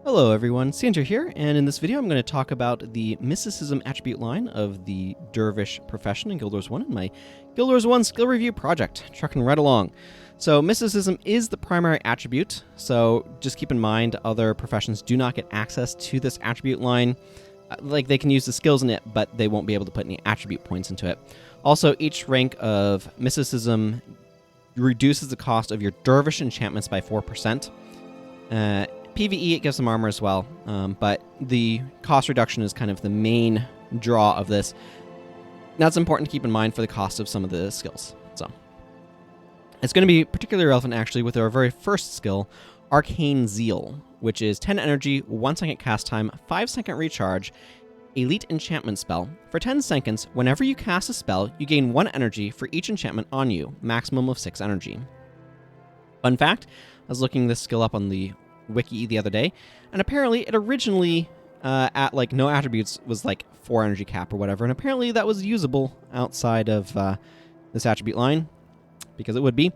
Hello everyone, Sandra here, and in this video I'm going to talk about the Mysticism attribute line of the Dervish profession in Guild Wars 1 in my Guild Wars 1 skill review project, trucking right along. So Mysticism is the primary attribute, so just keep in mind other professions do not get access to this attribute line. Like, they can use the skills in it, but they won't be able to put any attribute points into it. Also, each rank of Mysticism reduces the cost of your Dervish enchantments by 4%. PvE, it gives some armor as well, but the cost reduction is kind of the main draw of this. That's important to keep in mind for the cost of some of the skills. So it's going to be particularly relevant, actually, with our very first skill, Arcane Zeal, which is 10 energy, 1 second cast time, 5-second recharge, elite enchantment spell. For 10 seconds, whenever you cast a spell, you gain 1 energy for each enchantment on you, maximum of 6 energy. Fun fact, I was looking this skill up on the wiki the other day, and apparently it originally at like no attributes was like 4 energy cap or whatever, and apparently that was usable outside of this attribute line, because it would be.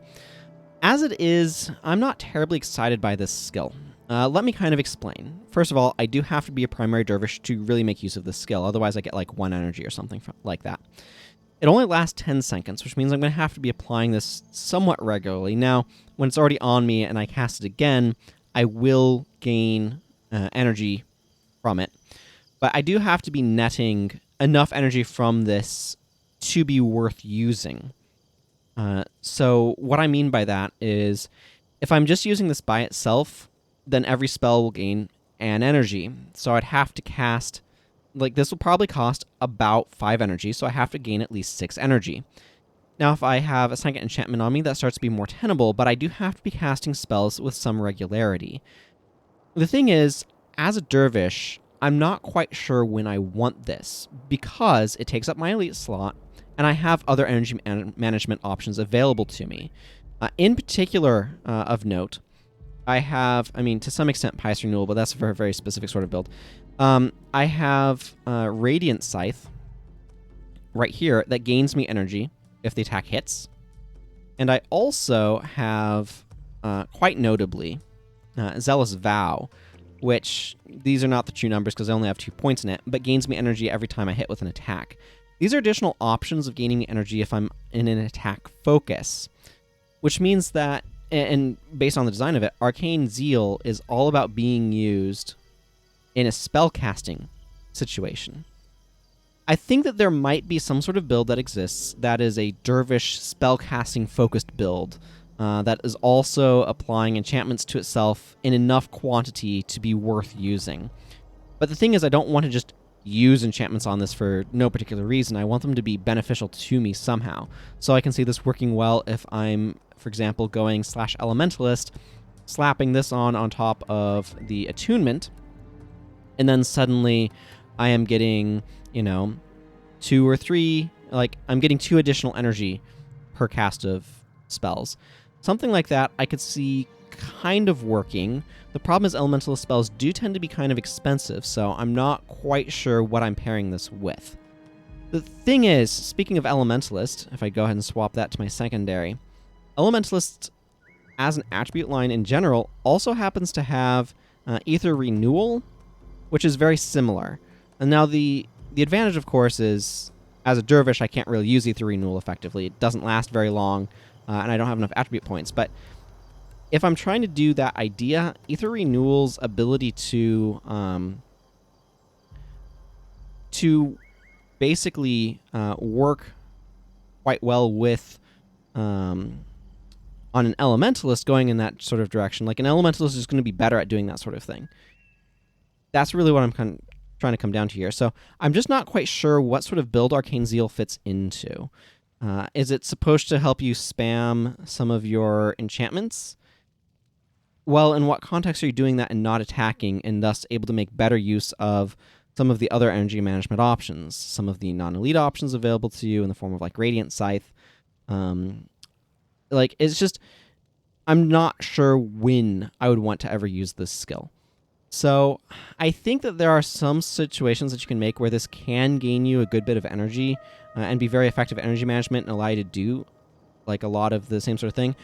As it is, I'm not terribly excited by this skill. Let me kind of explain. First of all, I do have to be a primary dervish to really make use of this skill, otherwise I get like 1 energy or something like that. It only lasts 10 seconds, which means I'm going to have to be applying this somewhat regularly. Now, when it's already on me and I cast it again, I will gain energy from it, but I do have to be netting enough energy from this to be worth using. So what I mean by that is, if I'm just using this by itself, then every spell will gain an energy. So I'd have to cast, like, this will probably cost about 5 energy, so I have to gain at least 6 energy. Now, if I have a second enchantment on me, that starts to be more tenable, but I do have to be casting spells with some regularity. The thing is, as a dervish, I'm not quite sure when I want this, because it takes up my elite slot, and I have other energy management options available to me. In particular, of note, I have, to some extent, Pious Renewal, but that's for a very specific sort of build. I have Radiant Scythe right here that gains me energy if the attack hits. And I also have, quite notably, Zealous Vow, which these are not the true numbers because I only have 2 points in it, but gains me energy every time I hit with an attack. These are additional options of gaining me energy if I'm in an attack focus, which means that, and based on the design of it, Arcane Zeal is all about being used in a spellcasting situation. I think that there might be some sort of build that exists that is a dervish spellcasting focused build that is also applying enchantments to itself in enough quantity to be worth using. But the thing is, I don't want to just use enchantments on this for no particular reason. I want them to be beneficial to me somehow. So I can see this working well if I'm, for example, going /elementalist, slapping this on top of the attunement, and then suddenly I am getting, 2 or 3, like, I'm getting 2 additional energy per cast of spells. Something like that I could see kind of working. The problem is elementalist spells do tend to be kind of expensive, so I'm not quite sure what I'm pairing this with. The thing is, speaking of elementalist, if I go ahead and swap that to my secondary, elementalist as an attribute line in general also happens to have Ether Renewal, which is very similar. And now the advantage, of course, is as a dervish, I can't really use Ether Renewal effectively. It doesn't last very long, and I don't have enough attribute points. But if I'm trying to do that idea, Ether Renewal's ability to basically work quite well with on an elementalist going in that sort of direction. Like, an elementalist is going to be better at doing that sort of thing. That's really what I'm trying to come down to here. So I'm just not quite sure what sort of build Arcane Zeal fits into. Is it supposed to help you spam some of your enchantments? Well, in what context are you doing that and not attacking, and thus able to make better use of some of the other energy management options, some of the non-elite options available to you in the form of like Radiant Scythe? It's just, I'm not sure when I would want to ever use this skill. So I think that there are some situations that you can make where this can gain you a good bit of energy and be very effective energy management and allow you to do like a lot of the same sort of thing.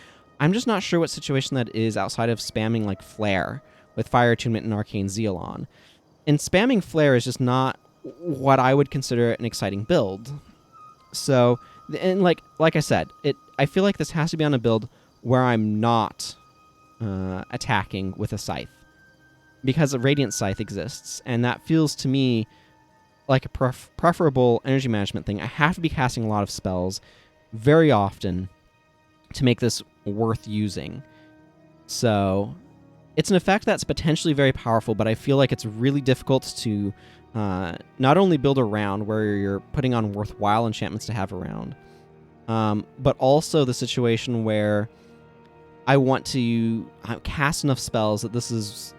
I'm just not sure what situation that is outside of spamming like Flare, with Fire Attunement and Arcane Zeal on. And spamming Flare is just not what I would consider an exciting build. So, and like I said, I feel like this has to be on a build where I'm not attacking with a Scythe, because a Radiant Scythe exists, and that feels to me like a preferable energy management thing. I have to be casting a lot of spells very often to make this worth using. So it's an effect that's potentially very powerful, but I feel like it's really difficult to not only build around where you're putting on worthwhile enchantments to have around, but also the situation where I want to cast enough spells that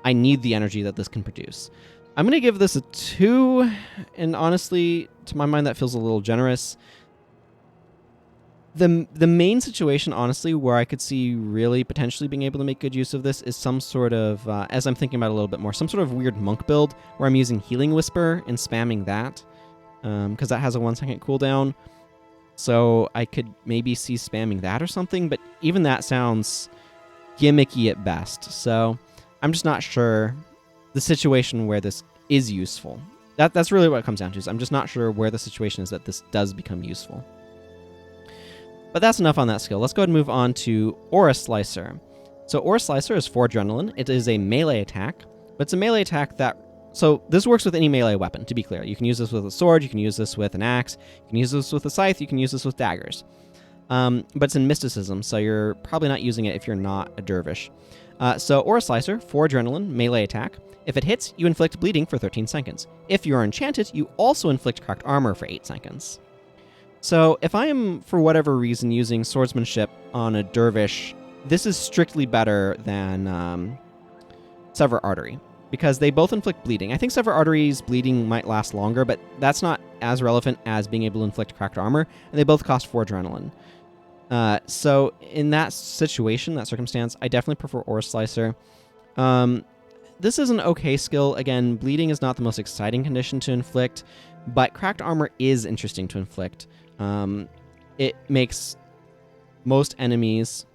I need the energy that this can produce. I'm going to give this a 2, and honestly, to my mind, that feels a little generous. The main situation, honestly, where I could see really potentially being able to make good use of this is some sort of, as I'm thinking about it a little bit more, some sort of weird monk build where I'm using Healing Whisper and spamming that, because that has a 1-second cooldown. So I could maybe see spamming that or something, but even that sounds gimmicky at best. So I'm just not sure the situation where this is useful. That's really what it comes down to. Is I'm just not sure where the situation is that this does become useful. But that's enough on that skill. Let's go ahead and move on to Aura Slicer. So Aura Slicer is 4 Adrenaline. It is a melee attack, but it's a melee attack that... So this works with any melee weapon, to be clear. You can use this with a sword, you can use this with an axe, you can use this with a scythe, you can use this with daggers. But it's in Mysticism, so you're probably not using it if you're not a dervish. So Aura Slicer, 4 Adrenaline, melee attack. If it hits, you inflict bleeding for 13 seconds. If you are enchanted, you also inflict cracked armor for 8 seconds. So if I am, for whatever reason, using swordsmanship on a dervish, this is strictly better than Sever Artery, because they both inflict bleeding. I think Sever Artery's bleeding might last longer, but that's not as relevant as being able to inflict cracked armor, and they both cost 4 Adrenaline. So in that situation, that circumstance, I definitely prefer Aura Slicer. This is an okay skill. Again, bleeding is not the most exciting condition to inflict, but cracked armor is interesting to inflict. It makes most enemies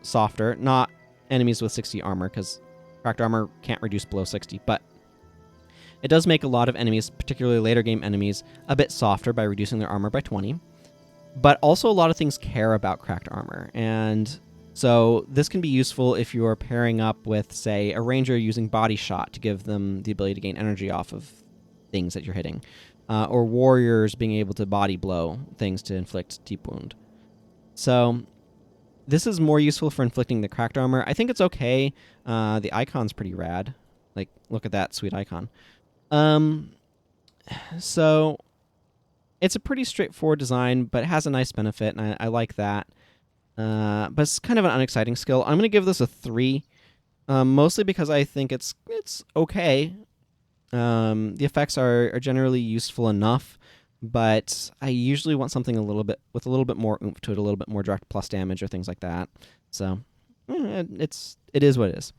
softer, not enemies with 60 armor, because cracked armor can't reduce below 60, but it does make a lot of enemies, particularly later game enemies, a bit softer by reducing their armor by 20. But also a lot of things care about cracked armor, and so this can be useful if you're pairing up with, say, a ranger using body shot to give them the ability to gain energy off of things that you're hitting, or warriors being able to body blow things to inflict deep wound. So this is more useful for inflicting the cracked armor. I think it's okay. The icon's pretty rad. Like, look at that sweet icon. So it's a pretty straightforward design, but it has a nice benefit, and I like that. But it's kind of an unexciting skill. I'm going to give this a 3, mostly because I think it's okay. The effects are generally useful enough, but I usually want something with a little bit more oomph to it, a little bit more direct plus damage or things like that. So it is what it is.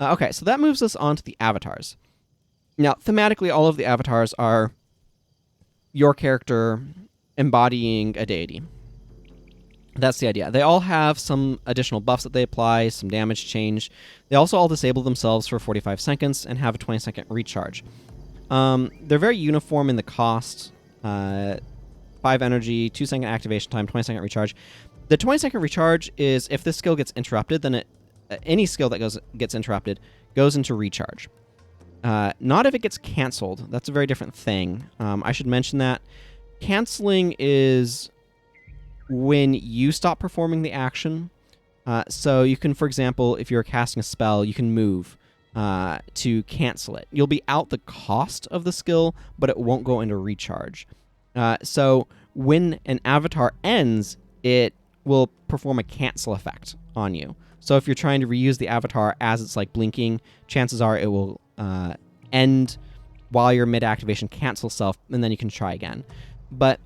Okay, so that moves us on to the avatars. Now, thematically, all of the avatars are your character embodying a deity. That's the idea. They all have some additional buffs that they apply, some damage change. They also all disable themselves for 45 seconds and have a 20-second recharge. They're very uniform in the cost. 5 energy, 2-second activation time, 20-second recharge. The 20-second recharge is if this skill gets interrupted, then any skill that gets interrupted goes into recharge. Not if it gets canceled. That's a very different thing. I should mention that. Canceling is when you stop performing the action. So you can, for example, if you're casting a spell, you can move to cancel it. You'll be out the cost of the skill, but it won't go into recharge. So when an avatar ends, it will perform a cancel effect on you. So if you're trying to reuse the avatar as it's like blinking, chances are it will end while you're mid-activation, cancel self, and then you can try again. But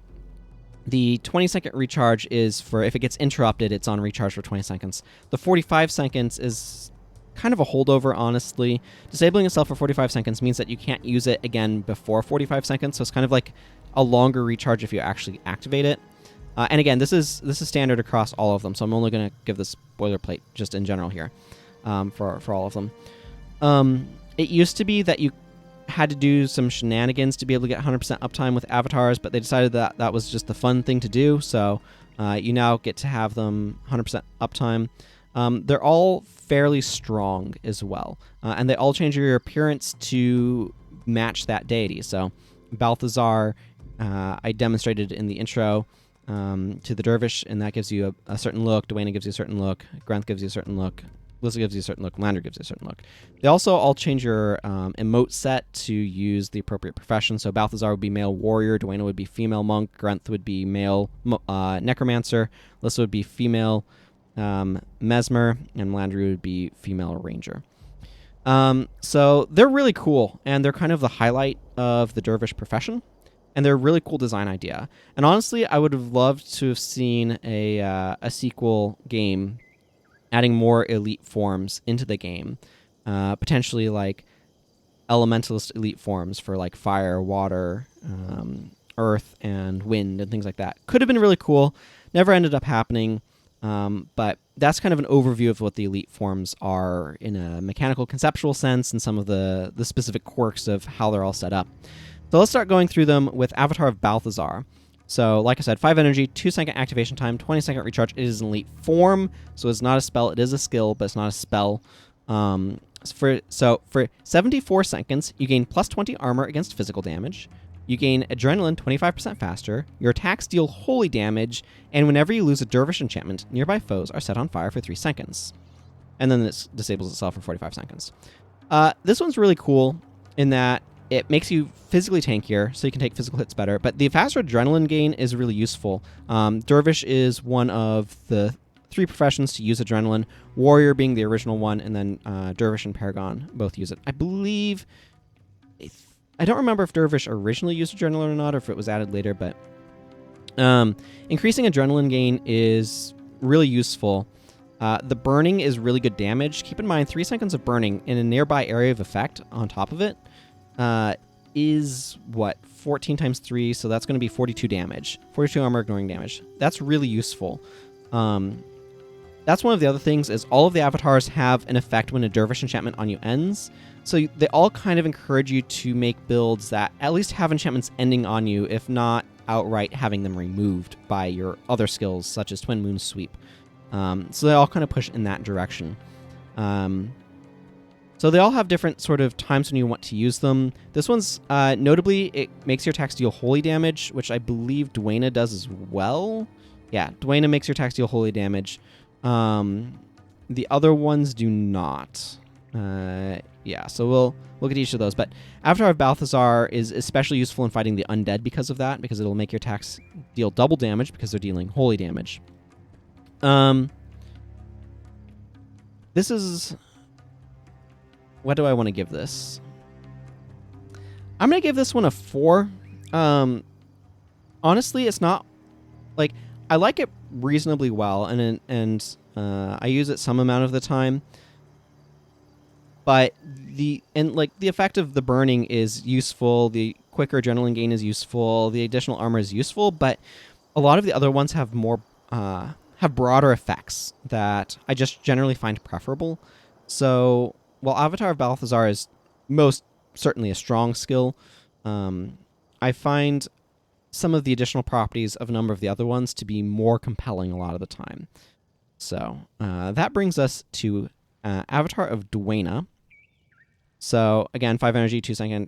the 20-second recharge is for if it gets interrupted, it's on recharge for 20 seconds. The 45 seconds is kind of a holdover, honestly. Disabling itself for 45 seconds means that you can't use it again before 45 seconds, so it's kind of like a longer recharge if you actually activate it. And again, this is standard across all of them, so I'm only going to give this boilerplate just in general here for all of them. It used to be that you had to do some shenanigans to be able to get 100% uptime with avatars, but they decided that that was just the fun thing to do, so you now get to have them 100% uptime. They're all fairly strong as well, and they all change your appearance to match that deity. So Balthazar, I demonstrated in the intro to the Dervish, and that gives you a certain look. Duena gives you a certain look. Grenth gives you a certain look. Lissa gives you a certain look. Lander gives you a certain look. They also all change your emote set to use the appropriate profession. So Balthazar would be male warrior. Duena would be female monk. Grenth would be male necromancer. Lissa would be female mesmer. And Landry would be female ranger. So they're really cool, and they're kind of the highlight of the Dervish profession. And they're a really cool design idea. And honestly, I would have loved to have seen a sequel game adding more elite forms into the game, potentially like elementalist elite forms for like fire, water, earth, and wind, and things like that. Could have been really cool. Never ended up happening, but that's kind of an overview of what the elite forms are in a mechanical, conceptual sense, and some of the specific quirks of how they're all set up. So let's start going through them with Avatar of Balthazar. So, like I said, 5 energy, 2-second activation time, 20-second recharge. It is an elite form, so it's not a spell. It is a skill, but it's not a spell. For 74 seconds, you gain plus 20 armor against physical damage. You gain adrenaline 25% faster. Your attacks deal holy damage, and whenever you lose a dervish enchantment, nearby foes are set on fire for 3 seconds. And then this disables itself for 45 seconds. This one's really cool in that it makes you physically tankier, so you can take physical hits better. But the faster adrenaline gain is really useful. Dervish is one of the 3 professions to use adrenaline, Warrior being the original one, and then Dervish and Paragon both use it. I believe... I don't remember if Dervish originally used adrenaline or not, or if it was added later, but increasing adrenaline gain is really useful. The burning is really good damage. Keep in mind, 3 seconds of burning in a nearby area of effect on top of it is, 14 times 3, so that's going to be 42 damage. 42 armor ignoring damage. That's really useful. That's one of the other things, is all of the avatars have an effect when a Dervish enchantment on you ends. So they all kind of encourage you to make builds that at least have enchantments ending on you, if not outright having them removed by your other skills, such as Twin Moon Sweep. So they all kind of push in that direction. So they all have different sort of times when you want to use them. This one's, notably, it makes your attacks deal holy damage, which I believe Duena does as well. Yeah, Duena makes your attacks deal holy damage. The other ones do not. Yeah, so we'll look at each of those. But Avatar of Balthazar is especially useful in fighting the undead because of that, because it'll make your attacks deal double damage because they're dealing holy damage. This is... What do I want to give this? I'm going to give this one a 4. Honestly, it's not... Like, I like it reasonably well, and I use it some amount of the time. But the effect of the burning is useful. The quicker adrenaline gain is useful. The additional armor is useful. But a lot of the other ones have more have broader effects that I just generally find preferable. So while Avatar of Balthazar is most certainly a strong skill, I find some of the additional properties of a number of the other ones to be more compelling a lot of the time. So that brings us to Avatar of Duena. So again, 5 energy, 2-second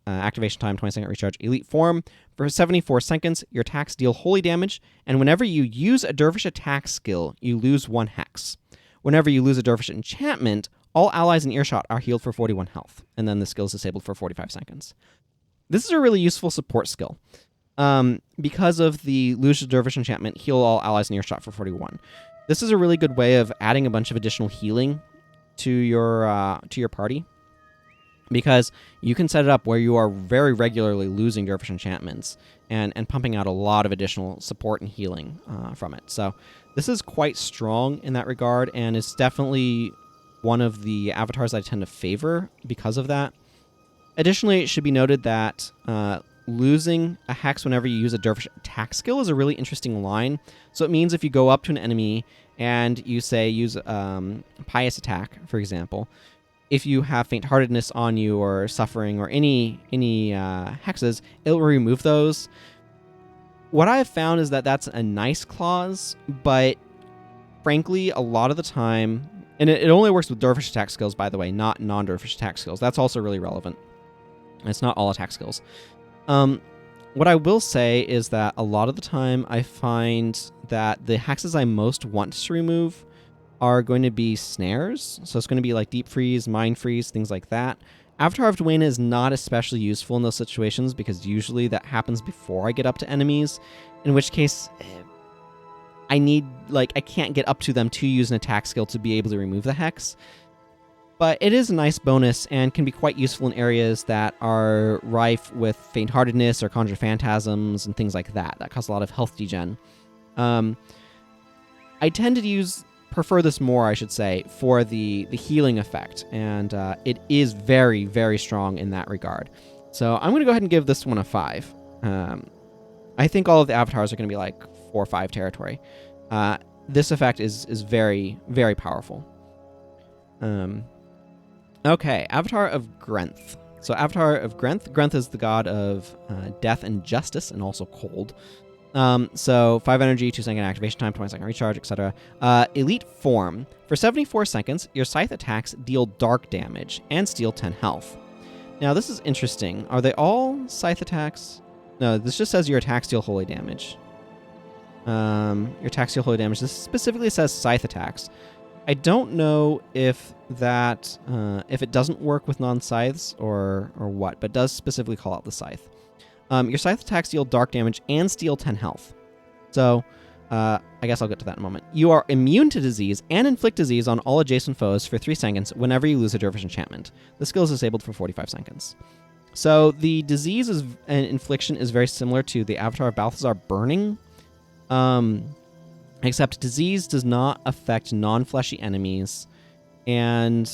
activation time, 20-second recharge, elite form. For 74 seconds, your attacks deal holy damage, and whenever you use a dervish attack skill, you lose 1 hex. Whenever you lose a dervish enchantment, all allies in earshot are healed for 41 health, and then the skill is disabled for 45 seconds. This is a really useful support skill. Because of the lose a dervish enchantment, heal all allies in earshot for 41. This is a really good way of adding a bunch of additional healing to your party, because you can set it up where you are very regularly losing dervish enchantments and pumping out a lot of additional support and healing from it. So this is quite strong in that regard, and is definitely one of the avatars I tend to favor because of that. Additionally, it should be noted that losing a hex whenever you use a dervish attack skill is a really interesting line. So it means if you go up to an enemy and you say use pious attack, for example, if you have faint-heartedness on you or suffering or any hexes, it will remove those. What I have found is that that's a nice clause, but frankly, a lot of the time, and it only works with dervish attack skills, by the way, not non-dervish attack skills. That's also really relevant. It's not all attack skills. What I will say is that a lot of the time I find that the hexes I most want to remove are going to be snares. So it's going to be like deep freeze, mind freeze, things like that. Avatar of Dwayne is not especially useful in those situations because usually that happens before I get up to enemies, in which case I can't get up to them to use an attack skill to be able to remove the hex. But it is a nice bonus and can be quite useful in areas that are rife with faint-heartedness or conjure phantasms and things like that. That cause a lot of health degen. I tend to prefer this more, I should say, for the healing effect, and it is very, very strong in that regard. So I'm going to go ahead and give this one a 5. I think all of the avatars are going to be like 4 or 5 territory. This effect is very, very powerful. Okay, Avatar of Grenth. So Avatar of Grenth. Grenth is the god of death and justice, and also cold. So 5 energy, 2-second activation time, 20-second recharge, etc. Elite form. For 74 seconds, your scythe attacks deal dark damage and steal 10 health. Now, this is interesting. Are they all scythe attacks? No, this just says your attacks deal holy damage. Your attacks deal holy damage. This specifically says scythe attacks. I don't know if that if it doesn't work with non-scythes or what, but does specifically call out the scythe. Your scythe attacks deal dark damage and steal 10 health. So, I guess I'll get to that in a moment. You are immune to disease and inflict disease on all adjacent foes for 3 seconds whenever you lose a dervish enchantment. The skill is disabled for 45 seconds. So the disease and infliction is very similar to the Avatar of Balthazar Burning, except disease does not affect non-fleshy enemies, and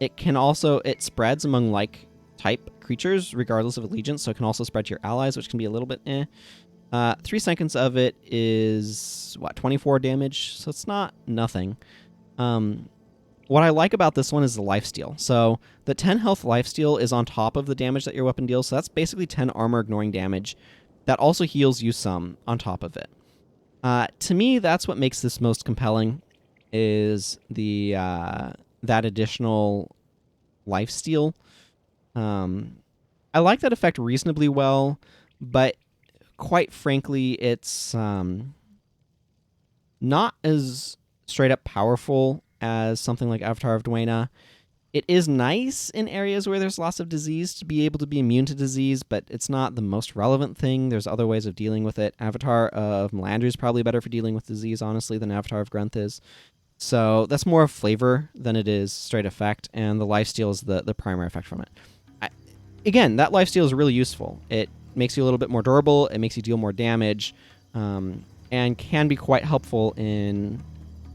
it spreads among like-type creatures regardless of allegiance, so it can also spread to your allies, which can be a little bit 3 seconds of it is, 24 damage, so it's not nothing. What I like about this one is the lifesteal. So the 10 health lifesteal is on top of the damage that your weapon deals, so that's basically 10 armor ignoring damage. That also heals you some on top of it. To me, that's what makes this most compelling, is the that additional lifesteal. I like that effect reasonably well, but quite frankly, it's not as straight up powerful as something like Avatar of Dwayna. It is nice in areas where there's lots of disease to be able to be immune to disease, but it's not the most relevant thing. There's other ways of dealing with it. Avatar of Melandri is probably better for dealing with disease, honestly, than Avatar of Grenth is. So that's more of flavor than it is straight effect, and the lifesteal is the primary effect from it. Again, that lifesteal is really useful. It makes you a little bit more durable, it makes you deal more damage, and can be quite helpful in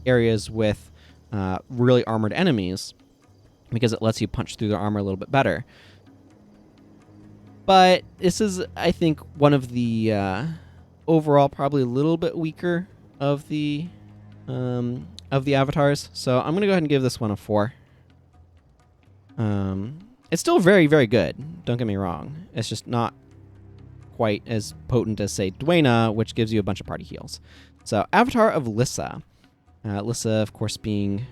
areas with really armored enemies, because it lets you punch through their armor a little bit better. But this is, I think, one of the overall probably a little bit weaker of the avatars. So I'm gonna go ahead and give this one a 4. It's still very, very good. Don't get me wrong. It's just not quite as potent as, say, Dwayna, which gives you a bunch of party heals. So Avatar of Lissa. Lissa, of course, being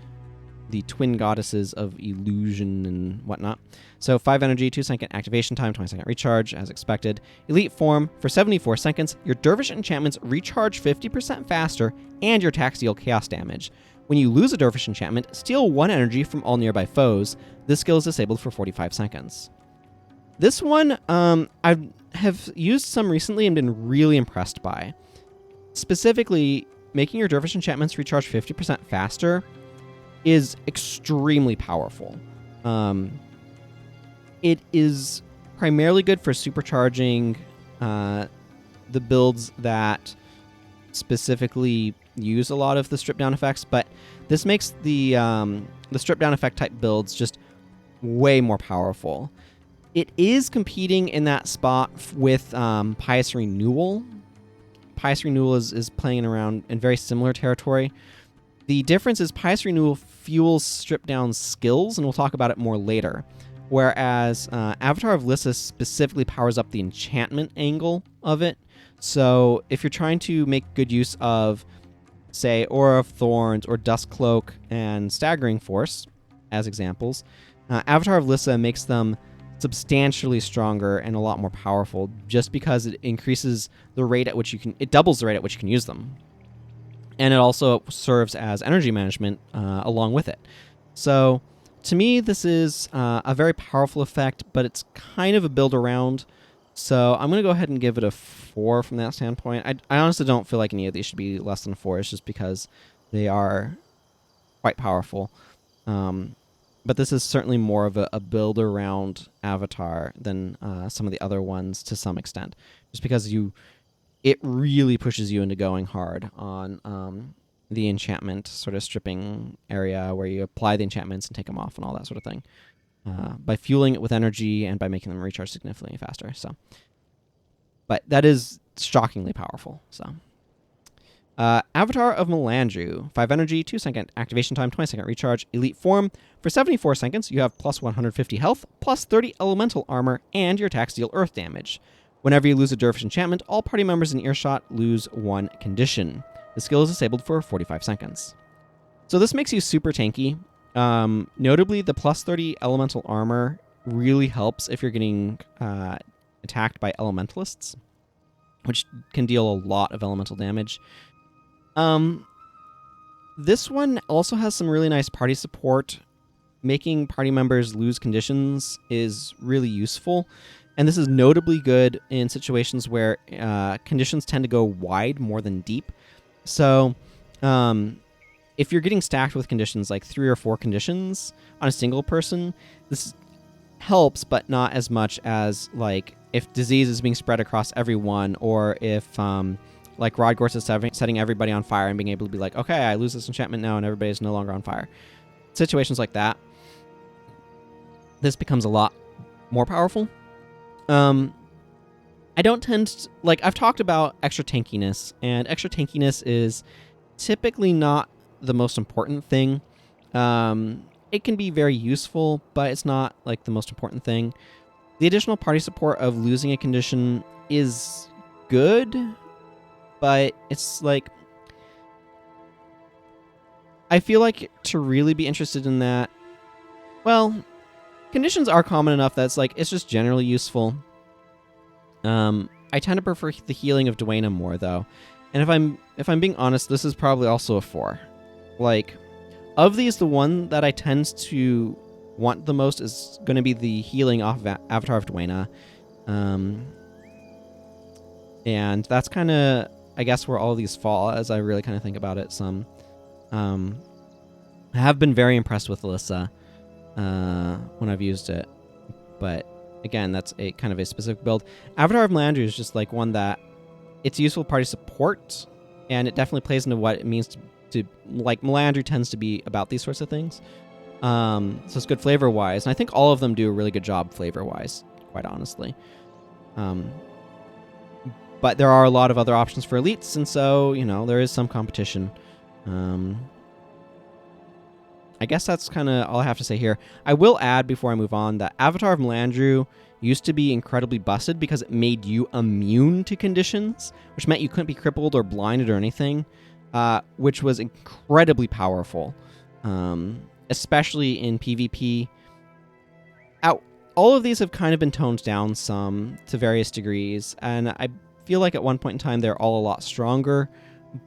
the twin goddesses of illusion and whatnot. So 5 energy, 2-second activation time, 20-second recharge, as expected. Elite form. For 74 seconds, your dervish enchantments recharge 50% faster, and your attacks deal chaos damage. When you lose a dervish enchantment, steal 1 energy from all nearby foes. This skill is disabled for 45 seconds. This one, I have used some recently and been really impressed by. Specifically, making your dervish enchantments recharge 50% faster is extremely powerful. It is primarily good for supercharging the builds that specifically use a lot of the strip down effects, but this makes the strip down effect type builds just way more powerful. It is competing in that spot with Pious Renewal. Pious Renewal is playing around in very similar territory. The difference is Pious Renewal fuels stripped down skills, and we'll talk about it more later. Whereas Avatar of Lissa specifically powers up the enchantment angle of it. So if you're trying to make good use of, say, Aura of Thorns or Dust Cloak and Staggering Force as examples, Avatar of Lissa makes them substantially stronger and a lot more powerful just because it increases the rate at which it doubles the rate at which you can use them. And it also serves as energy management along with it. So to me, this is a very powerful effect, but it's kind of a build around. So I'm going to go ahead and give it a 4 from that standpoint. I honestly don't feel like any of these should be less than 4. It's just because they are quite powerful. But this is certainly more of a build around Avatar than some of the other ones to some extent. Just because it really pushes you into going hard on the enchantment sort of stripping area where you apply the enchantments and take them off and all that sort of thing. By fueling it with energy and by making them recharge significantly faster. So, but that is shockingly powerful. So, Avatar of Melandru, 5 energy, 2-second activation time, 20-second recharge, elite form. For 74 seconds, you have plus 150 health, plus 30 elemental armor, and your attacks deal earth damage. Whenever you lose a Dervish enchantment, all party members in earshot lose 1 condition. The skill is disabled for 45 seconds. So this makes you super tanky. Notably, the plus 30 elemental armor really helps if you're getting attacked by elementalists, which can deal a lot of elemental damage. This one also has some really nice party support. Making party members lose conditions is really useful. And this is notably good in situations where conditions tend to go wide more than deep. So if you're getting stacked with conditions, like 3 or 4 conditions on a single person, this helps, but not as much as like if disease is being spread across everyone, or if like Rodgorse is setting everybody on fire and being able to be like, okay, I lose this enchantment now and everybody's no longer on fire. Situations like that, this becomes a lot more powerful. I don't tend to, like, I've talked about extra tankiness, and extra tankiness is typically not the most important thing. It can be very useful, but it's not like the most important thing. The additional party support of losing a condition is good, but it's like, I feel like to really be interested in that, well, conditions are common enough that it's like, it's just generally useful. I tend to prefer the healing of Dwayna more, though. And if I'm being honest, this is probably also a 4. Like, of these, the one that I tend to want the most is going to be the healing off of Avatar of Dwayna. And that's kind of, I guess, where all of these fall, as I really kind of think about it some. I have been very impressed with Alyssa when I've used it. But, again, that's a kind of a specific build. Avatar of Melandru is just like one that it's useful party support, and it definitely plays into what it means to like, Melandru tends to be about these sorts of things. So it's good flavor-wise, and I think all of them do a really good job flavor-wise, quite honestly. But there are a lot of other options for elites, and so, you know, there is some competition. I guess that's kind of all I have to say here. I will add, before I move on, that Avatar of Melandru used to be incredibly busted because it made you immune to conditions, which meant you couldn't be crippled or blinded or anything, which was incredibly powerful, especially in PvP. All of these have kind of been toned down some to various degrees, and I feel like at one point in time they're all a lot stronger,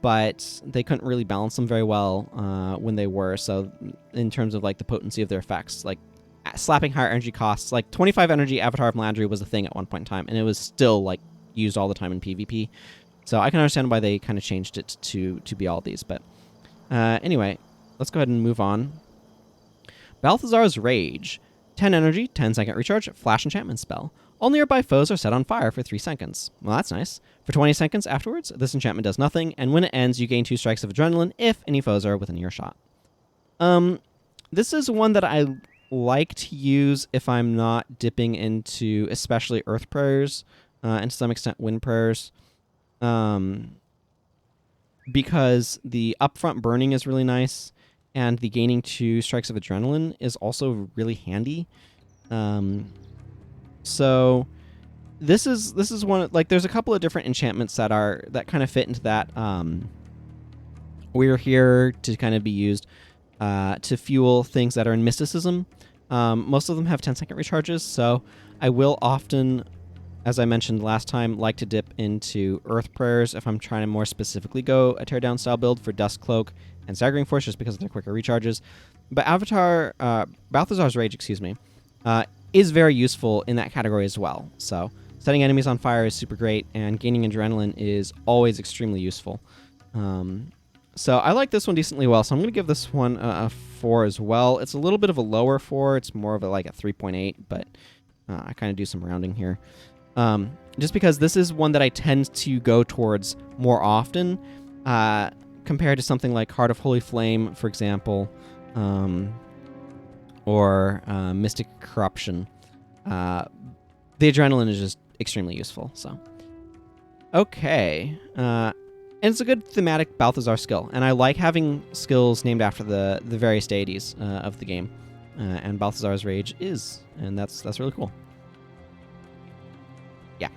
but they couldn't really balance them very well when they were. So in terms of like the potency of their effects, like slapping higher energy costs, like 25 energy Avatar of Melandru was a thing at one point in time, and it was still like used all the time in PvP. So I can understand why they kind of changed it to be all these. But anyway, let's go ahead and move on. Balthazar's Rage. 10 energy, 10-second recharge, flash enchantment spell. All nearby foes are set on fire for 3 seconds. Well, that's nice. For 20 seconds afterwards, this enchantment does nothing, and when it ends, you gain 2 strikes of adrenaline if any foes are within earshot. This is one that I like to use if I'm not dipping into especially Earth Prayers, and to some extent Wind Prayers. because the upfront burning is really nice, and the gaining 2 strikes of adrenaline is also really handy. So this is one, like, there's a couple of different enchantments that kind of fit into that. We're here to kind of be used to fuel things that are in mysticism. Most of them have 10-second recharges, so I will often, as I mentioned last time, like to dip into Earth Prayers if I'm trying to more specifically go a teardown style build for Dust Cloak and Staggering Force, just because of their quicker recharges. But Balthazar's Rage, is very useful in that category as well. So setting enemies on fire is super great, and gaining adrenaline is always extremely useful. So I like this one decently well, so I'm going to give this one a 4 as well. It's a little bit of a lower 4. It's more of a 3.8, but I kind of do some rounding here. Just because this is one that I tend to go towards more often, compared to something like Heart of Holy Flame, for example, or Mystic Corruption. The adrenaline is just extremely useful. So, okay. And it's a good thematic Balthazar skill, and I like having skills named after the various deities of the game, and Balthazar's Rage is, and that's really cool. Yeah.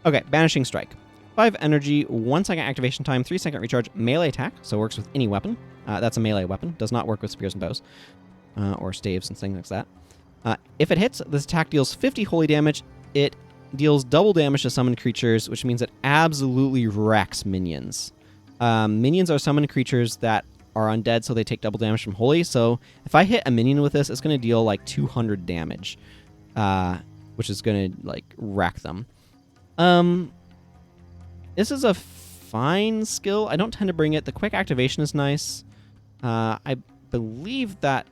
Okay, Banishing Strike. 5 energy, 1 second activation time, 3 second recharge, melee attack, so it works with any weapon. That's a melee weapon, does not work with spears and bows, or staves and things like that. If it hits, this attack deals 50 holy damage. It deals double damage to summoned creatures, which means it absolutely wrecks minions. Minions are summoned creatures that are undead, so they take double damage from holy. So if I hit a minion with this, it's going to deal 200 damage, which is going to wreck them. This is a fine skill. I don't tend to bring it. The quick activation is nice. I believe that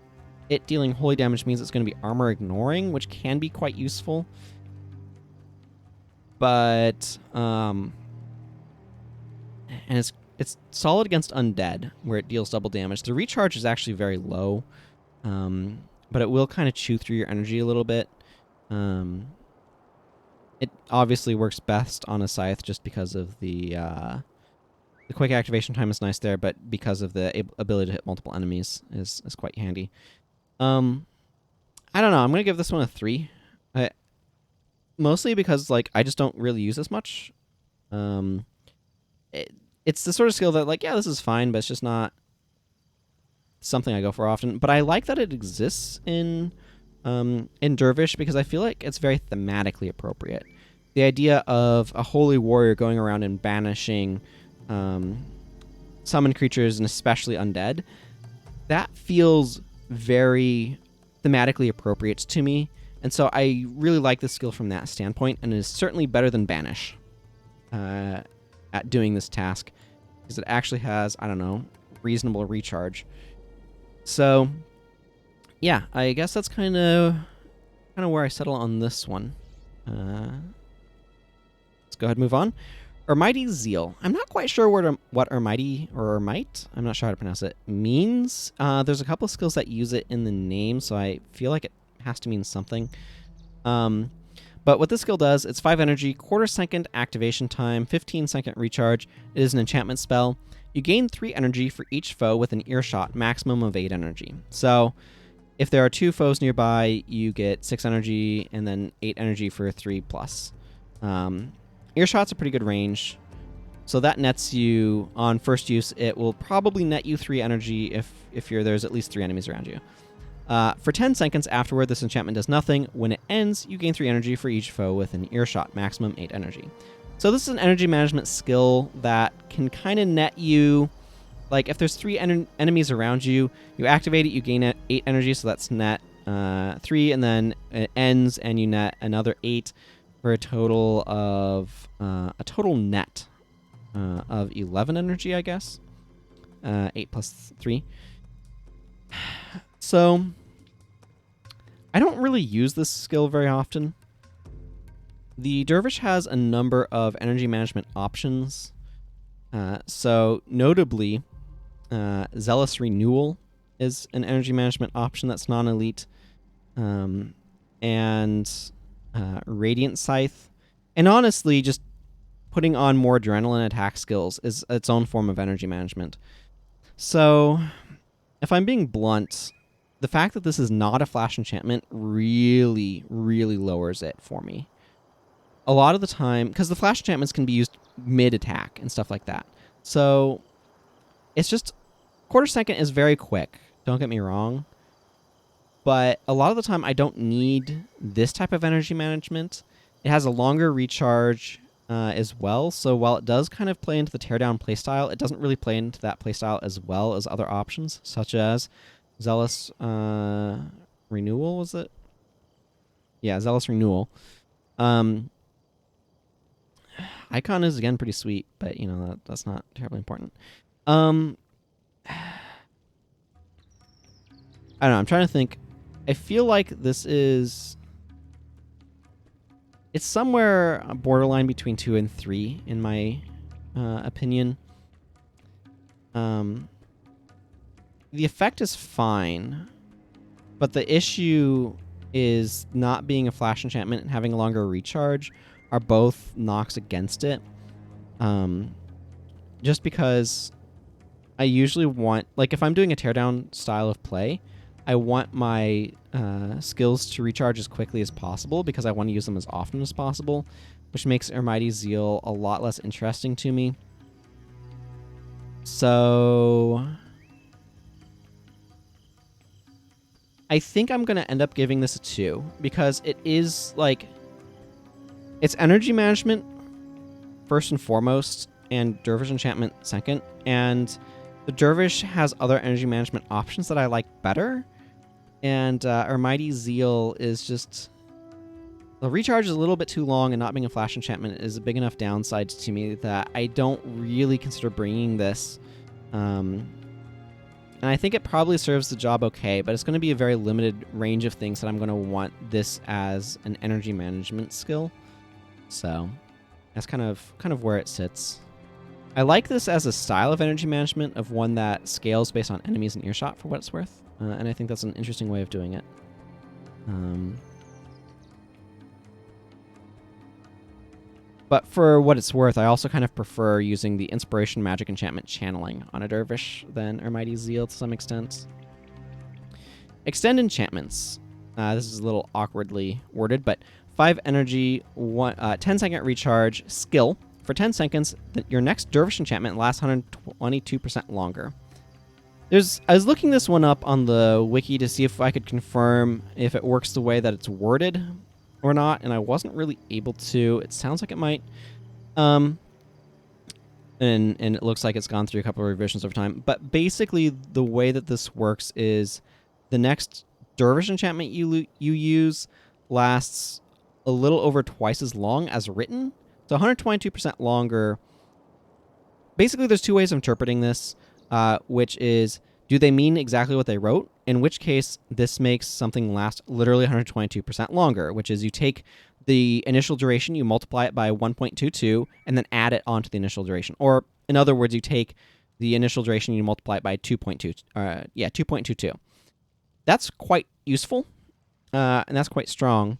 it dealing holy damage means it's going to be armor ignoring, which can be quite useful. But and it's solid against undead, where it deals double damage. The recharge is actually very low, but it will kind of chew through your energy a little bit. It obviously works best on a scythe just because of the quick activation time is nice there, but because of the ability to hit multiple enemies is quite handy. I don't know. I'm gonna give this one a 3. Mostly because I just don't really use this much. It's the sort of skill that yeah, this is fine, but it's just not something I go for often. But I like that it exists in Dervish, because I feel like it's very thematically appropriate. The idea of a holy warrior going around and banishing summoned creatures, and especially undead, that feels very thematically appropriate to me. And so I really like this skill from that standpoint, and it is certainly better than Banish at doing this task, because it actually has, I don't know, reasonable recharge. So, yeah, I guess that's kind of where I settle on this one. Let's go ahead and move on. Ermite's Zeal. I'm not quite sure what Ermite or Ermite, I'm not sure how to pronounce it, means. There's a couple of skills that use it in the name, so I feel like it has to mean something. But what this skill does, it's 5 energy, quarter second activation time, 15 second recharge. It is an enchantment spell. You gain 3 energy for each foe with an earshot, maximum of 8 energy. So if there are 2 foes nearby, you get 6 energy and then 8 energy for 3 plus. Earshot's a pretty good range, so that nets you on first use. It will probably net you 3 energy if there's at least 3 enemies around you. For 10 seconds afterward, this enchantment does nothing. When it ends, you gain 3 energy for each foe with an earshot, maximum 8 energy. So this is an energy management skill that can kind of net you, if there's 3 enemies around you, you activate it, you gain 8 energy, so that's net 3, and then it ends and you net another 8 for a total net of 11 energy, I guess. 8 plus 3. So I don't really use this skill very often. The Dervish has a number of energy management options. So notably, Zealous Renewal is an energy management option that's non-elite. And Radiant Scythe. And honestly, just putting on more adrenaline attack skills is its own form of energy management. So, if I'm being blunt, the fact that this is not a flash enchantment really, really lowers it for me. A lot of the time, because the flash enchantments can be used mid-attack and stuff like that. So, it's just, quarter second is very quick, don't get me wrong. But a lot of the time, I don't need this type of energy management. It has a longer recharge as well, so while it does kind of play into the teardown playstyle, it doesn't really play into that playstyle as well as other options, such as Zealous Renewal, was it? Yeah, Zealous Renewal. Icon is, again, pretty sweet, but, you know, that's not terribly important. I don't know, I'm trying to think. I feel like this is... It's somewhere borderline between 2 and 3, in my opinion. The effect is fine, but the issue is not being a flash enchantment and having a longer recharge are both knocks against it. Just because I usually want... Like, if I'm doing a teardown style of play, I want my skills to recharge as quickly as possible because I want to use them as often as possible, which makes Almighty Zeal a lot less interesting to me. So I think I'm going to end up giving this a 2 because it is like... It's energy management first and foremost and Dervish enchantment second, and the Dervish has other energy management options that I like better. And Almighty Zeal is just... The recharge is a little bit too long, and not being a flash enchantment is a big enough downside to me that I don't really consider bringing this. And I think it probably serves the job okay, but it's going to be a very limited range of things that I'm going to want this as an energy management skill. So that's kind of where it sits. I like this as a style of energy management, of one that scales based on enemies in earshot for what it's worth. And I think that's an interesting way of doing it. But for what it's worth, I also kind of prefer using the Inspiration Magic Enchantment Channeling on a Dervish than Almighty Zeal to some extent. Extend enchantments. This is a little awkwardly worded, but 5 energy, 10-second recharge, skill. For 10 seconds, your next Dervish enchantment lasts 122% longer. I was looking this one up on the wiki to see if I could confirm if it works the way that it's worded or not, and I wasn't really able to. It sounds like it might. And it looks like it's gone through a couple of revisions over time. But basically, the way that this works is the next Dervish enchantment you use lasts a little over twice as long as written. So 122% longer. Basically, there's 2 ways of interpreting this. Which is, do they mean exactly what they wrote? In which case, this makes something last literally 122% longer, which is you take the initial duration, you multiply it by 1.22, and then add it onto the initial duration. Or, in other words, you take the initial duration, you multiply it by 2.22. That's quite useful, and that's quite strong,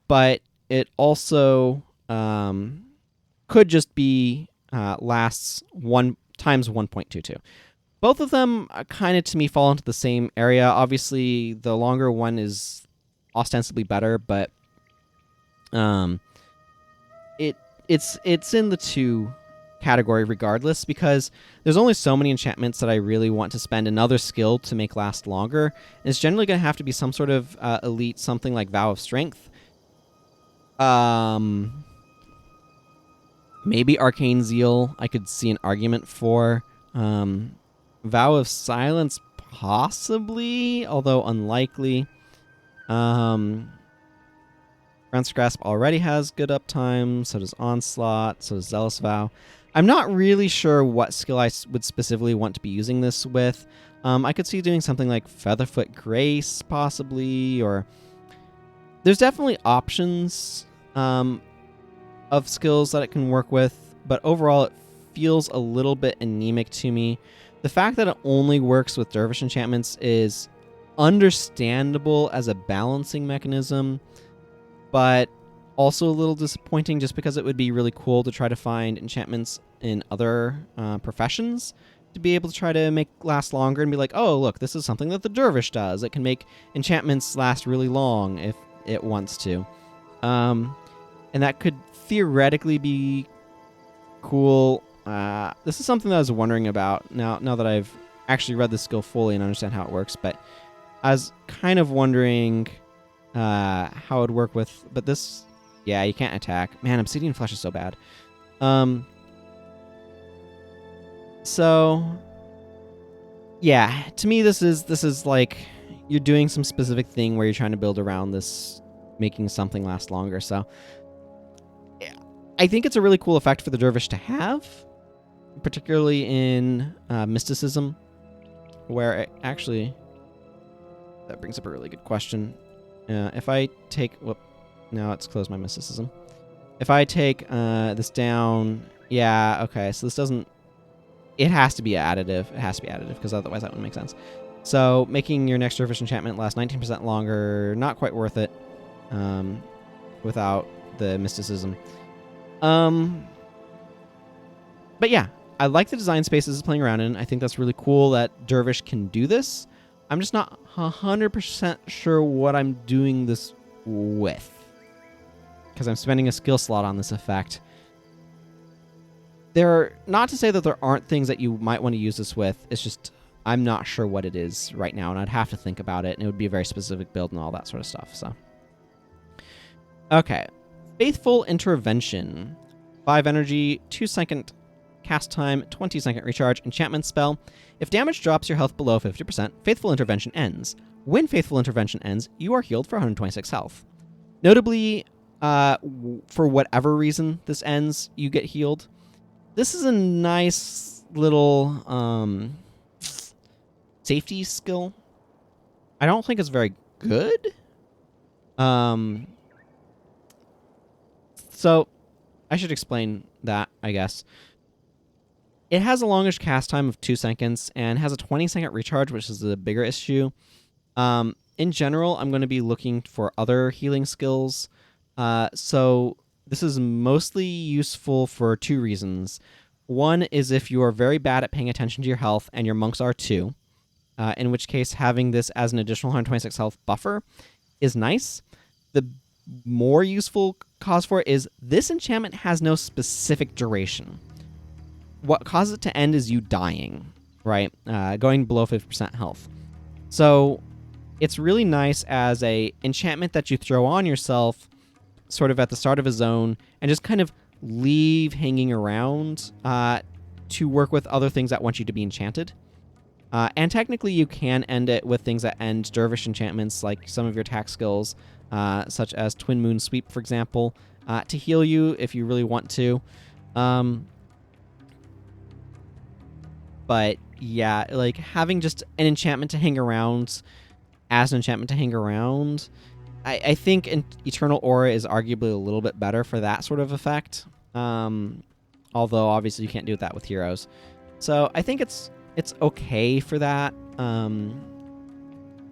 but it also could just be lasts 1 times 1.22. Both of them kind of, to me, fall into the same area. Obviously, the longer one is ostensibly better, but it's in the 2 category regardless, because there's only so many enchantments that I really want to spend another skill to make last longer. And it's generally going to have to be some sort of elite, something like Vow of Strength. Maybe Arcane Zeal, I could see an argument for. Vow of Silence, possibly, although unlikely. Grant's Grasp already has good uptime, so does Onslaught, so does Zealous Vow. I'm not really sure what skill I would specifically want to be using this with. I could see doing something like Featherfoot Grace, possibly, or... There's definitely options of skills that it can work with, but overall it feels a little bit anemic to me. The fact that it only works with Dervish enchantments is understandable as a balancing mechanism, but also a little disappointing just because it would be really cool to try to find enchantments in other professions to be able to try to make last longer and be like, oh, look, this is something that the dervish does. It can make enchantments last really long if it wants to. And that could theoretically be cool. This is something that I was wondering about now that I've actually read the skill fully and understand how it works, but I was kind of wondering how it would work with, but this, yeah, you can't attack. Man, Obsidian Flesh is so bad. So yeah, to me this is like you're doing some specific thing where you're trying to build around this, making something last longer. So I think it's a really cool effect for the dervish to have, particularly in mysticism, where it actually, that brings up a really good question. If I take, whoop, now it's closed my mysticism. If I take this down, yeah, okay, so this doesn't, it has to be additive. It has to be additive, because otherwise that wouldn't make sense. So making your next dervish enchantment last 19% longer, not quite worth it without the mysticism. But yeah, I like the design space this is playing around in. I think that's really cool that dervish can do this. I'm just not 100% sure what I'm doing this with, because I'm spending a skill slot on this effect. Not to say that there aren't things that you might want to use this with, it's just I'm not sure what it is right now, and I'd have to think about it, and it would be a very specific build and all that sort of stuff. So, okay. Faithful Intervention. 5 energy, 2-second cast time, 20-second recharge, enchantment spell. If damage drops your health below 50%, Faithful Intervention ends. When Faithful Intervention ends, you are healed for 126 health. Notably, for whatever reason this ends, you get healed. This is a nice little safety skill. I don't think it's very good. So I should explain that, I guess. It has a longish cast time of 2 seconds and has a 20-second recharge, which is the bigger issue. In general, I'm going to be looking for other healing skills. So this is mostly useful for 2 reasons. One is if you are very bad at paying attention to your health, and your monks are too, in which case having this as an additional 126 health buffer is nice. The more useful cause for it is this enchantment has no specific duration. What causes it to end is you dying, right? Going below 50% health. So it's really nice as a enchantment that you throw on yourself sort of at the start of a zone and just kind of leave hanging around to work with other things that want you to be enchanted. And technically you can end it with things that end dervish enchantments, like some of your attack skills, such as Twin Moon Sweep, for example, to heal you if you really want to. But yeah, like having just an enchantment to hang around as an enchantment to hang around, I think Eternal Aura is arguably a little bit better for that sort of effect. Although obviously you can't do that with heroes. So I think it's okay for that.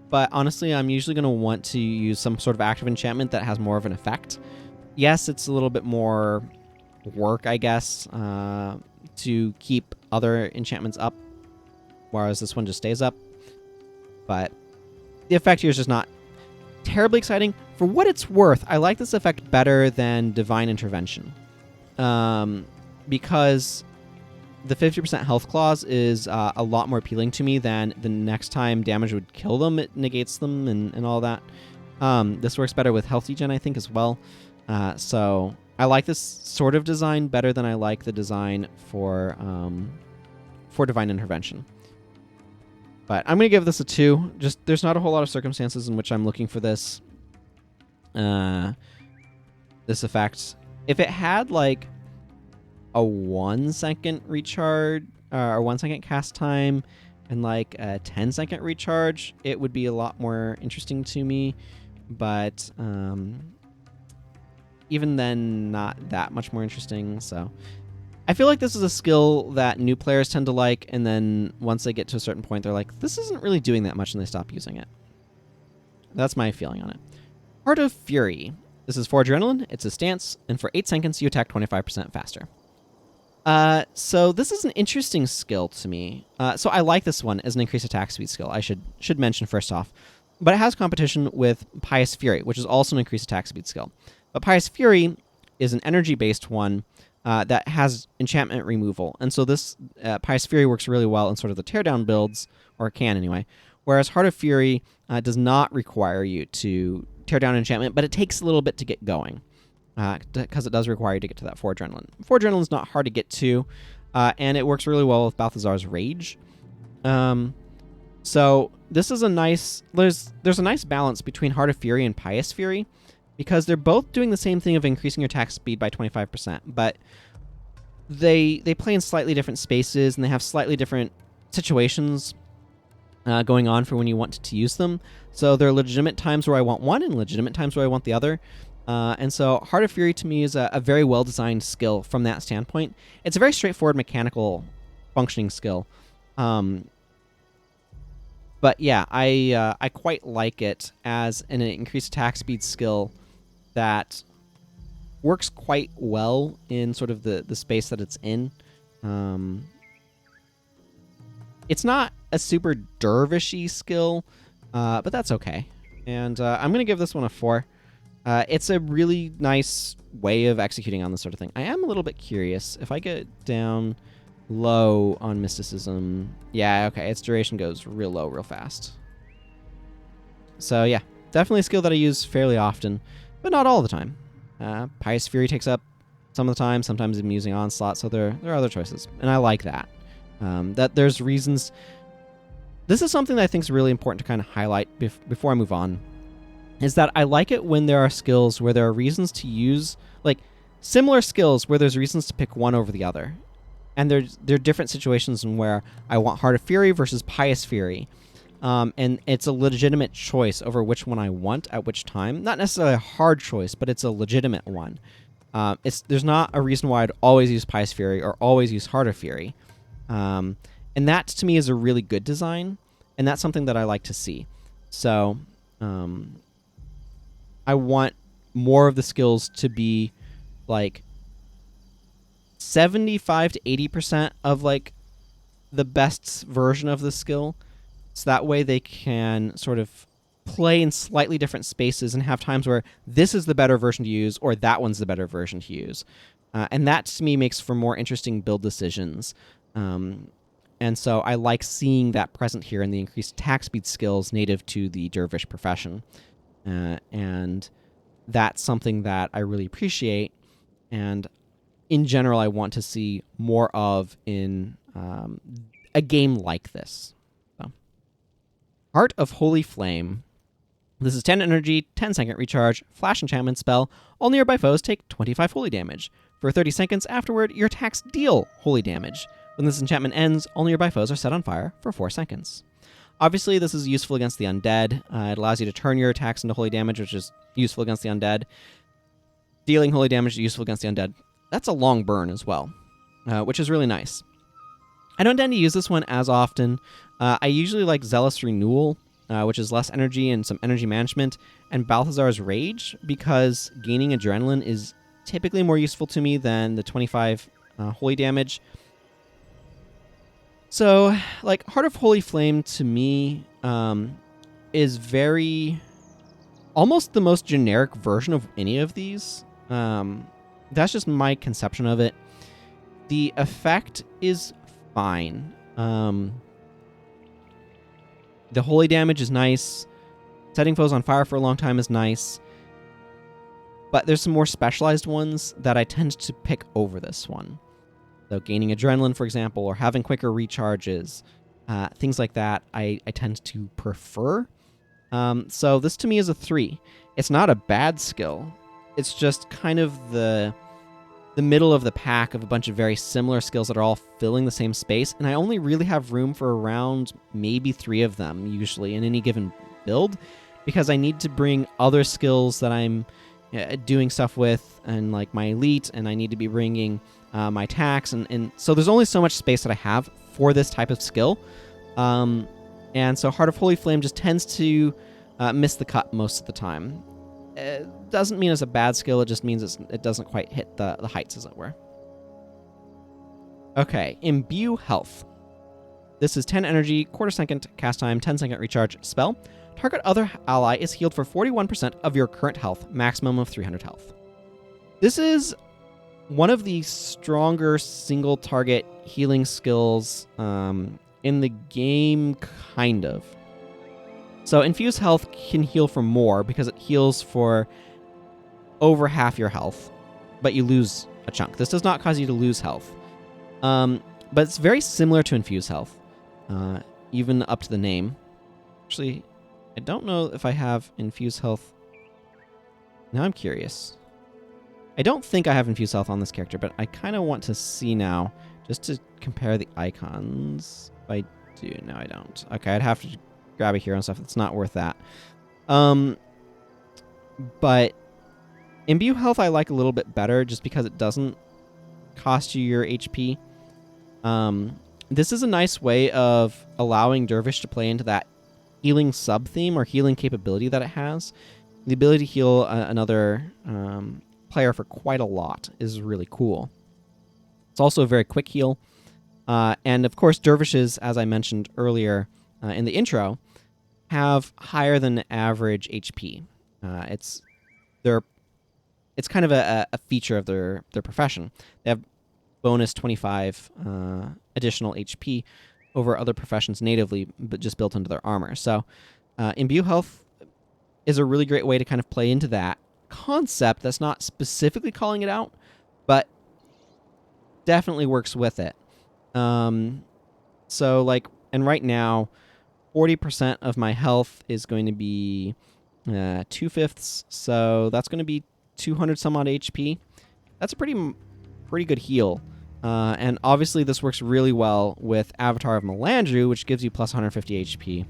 But honestly, I'm usually going to want to use some sort of active enchantment that has more of an effect. Yes, it's a little bit more work, I guess, to keep other enchantments up, whereas this one just stays up. But the effect here is just not terribly exciting. For what it's worth, I like this effect better than Divine Intervention, because the 50% health clause is a lot more appealing to me than the next time damage would kill them, it negates them and all that. This works better with health regen, I think, as well. So I like this sort of design better than I like the design for Divine Intervention. But I'm going to give this a 2. Just there's not a whole lot of circumstances in which I'm looking for this effect. If it had like a 1-second recharge or 1-second cast time and like a 10-second recharge, it would be a lot more interesting to me. But even then, not that much more interesting. So I feel like this is a skill that new players tend to like, and then once they get to a certain point, they're like, this isn't really doing that much, and they stop using it. That's my feeling on it. Heart of Fury. This is 4 adrenaline, it's a stance, and for 8 seconds you attack 25% faster. So this is an interesting skill to me. So I like this one as an increased attack speed skill, I should mention first off. But it has competition with Pious Fury, which is also an increased attack speed skill. But Pious Fury is an energy-based one that has enchantment removal. And so this Pious Fury works really well in sort of the teardown builds, or can anyway, whereas Heart of Fury does not require you to tear down enchantment, but it takes a little bit to get going, because it does require you to get to that 4 adrenaline. 4 adrenaline is not hard to get to, and it works really well with Balthazar's Rage. So this is a nice... There's a nice balance between Heart of Fury and Pious Fury, because they're both doing the same thing of increasing your attack speed by 25%, but they play in slightly different spaces, and they have slightly different situations going on for when you want to use them. So there are legitimate times where I want one and legitimate times where I want the other. And so Heart of Fury to me is a very well-designed skill from that standpoint. It's a very straightforward mechanical functioning skill. But yeah, I quite like it as an increased attack speed skill that works quite well in sort of the space that it's in. It's not a super dervishy skill, but that's okay. And I'm going to give this one a 4. It's a really nice way of executing on this sort of thing. I am a little bit curious. If I get down low on Mysticism... Yeah, okay, its duration goes real low real fast. So yeah, definitely a skill that I use fairly often, but not all the time. Pious Fury takes up some of the time. Sometimes I'm using Onslaught, so there are other choices. And I like that. That there's reasons... This is something that I think is really important to kind of highlight before I move on, is that I like it when there are skills where there are reasons to use, like, similar skills where there's reasons to pick one over the other. And there are different situations in where I want Heart of Fury versus Pious Fury. And it's a legitimate choice over which one I want at which time. Not necessarily a hard choice, but it's a legitimate one. There's not a reason why I'd always use Pious Fury or always use Heart of Fury. And that, to me, is a really good design, and that's something that I like to see. So, I want more of the skills to be, like, 75 to 80% of, like, the best version of the skill, so that way they can sort of play in slightly different spaces and have times where this is the better version to use or that one's the better version to use. And that, to me, makes for more interesting build decisions. And so I like seeing that present here in the increased attack speed skills native to the Dervish profession. And that's something that I really appreciate. And in general, I want to see more of in a game like this. So. Heart of Holy Flame. This is 10 energy, 10-second recharge, flash enchantment spell. All nearby foes take 25 holy damage. For 30 seconds afterward, your attacks deal holy damage. When this enchantment ends, all nearby foes are set on fire for 4 seconds. Obviously, this is useful against the undead. It allows you to turn your attacks into holy damage, which is useful against the undead. Dealing holy damage is useful against the undead. That's a long burn as well, which is really nice. I don't tend to use this one as often. I usually like Zealous Renewal, which is less energy and some energy management, and Balthazar's Rage, because gaining adrenaline is typically more useful to me than the 25 holy damage. So, like, Heart of Holy Flame to me is very... almost the most generic version of any of these. That's just my conception of it. The effect is fine. The holy damage is nice. Setting foes on fire for a long time is nice. But there's some more specialized ones that I tend to pick over this one. So gaining adrenaline, for example, or having quicker recharges, things like that, I tend to prefer. So this to me is a 3. It's not a bad skill. It's just kind of the middle of the pack of a bunch of very similar skills that are all filling the same space, and I only really have room for around maybe 3 of them, usually, in any given build, because I need to bring other skills that I'm doing stuff with, and like my elite, and I need to be bringing my tax, and so there's only so much space that I have for this type of skill, and so Heart of Holy Flame just tends to miss the cut most of the time. doesn't mean it's a bad skill. It just means it doesn't quite hit the heights, as it were. Okay, Imbue Health. This is 10 energy, quarter second cast time, 10-second recharge spell. Target other ally is healed for 41% of your current health, maximum of 300 health. This is one of the stronger single target healing skills in the game, kind of. So Infuse Health can heal for more because it heals for over half your health, but you lose a chunk. This does not cause you to lose health. But it's very similar to Infuse Health, even up to the name. Actually, I don't know if I have Infuse Health. Now I'm curious. I don't think I have Infuse Health on this character, but I kind of want to see now, just to compare the icons. If I do, no, I don't. Okay, I'd have to grab a hero and stuff. It's not worth that. But Imbue Health I like a little bit better, just because it doesn't cost you your HP. This is a nice way of allowing Dervish to play into that healing sub-theme or healing capability that it has. The ability to heal another player for quite a lot is really cool. It's also a very quick heal. And of course, Dervishes, as I mentioned earlier in the intro, have higher than average HP. It's kind of a feature of their profession. They have bonus 25 additional HP over other professions natively, but just built into their armor. So Imbue Health is a really great way to kind of play into that concept that's not specifically calling it out, but definitely works with it. So like, and right now, 40% of my health is going to be 2/5, so that's going to be 200 some odd HP. That's a pretty good heal. And obviously this works really well with Avatar of Melandru, which gives you plus 150 HP.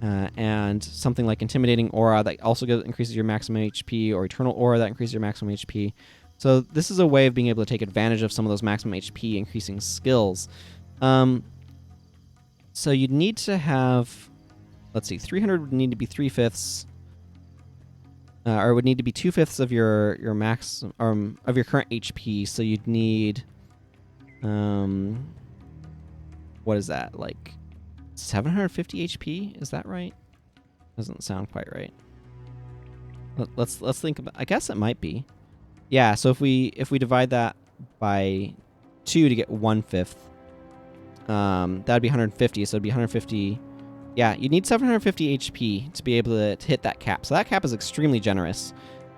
And something like Intimidating Aura that also increases your maximum HP, or Eternal Aura that increases your maximum HP. So this is a way of being able to take advantage of some of those maximum HP increasing skills. So you'd need to have, let's see, 300 would need to be 3/5, or would need to be 2/5 of your max of your current HP. So you'd need, what is that, like 750 HP? Is that right? Doesn't sound quite right. Let's think about. I guess it might be. Yeah. So if we divide that by 2 to get 1/5, that'd be 150. So it'd be 150. Yeah, you need 750 HP to be able to hit that cap. So that cap is extremely generous.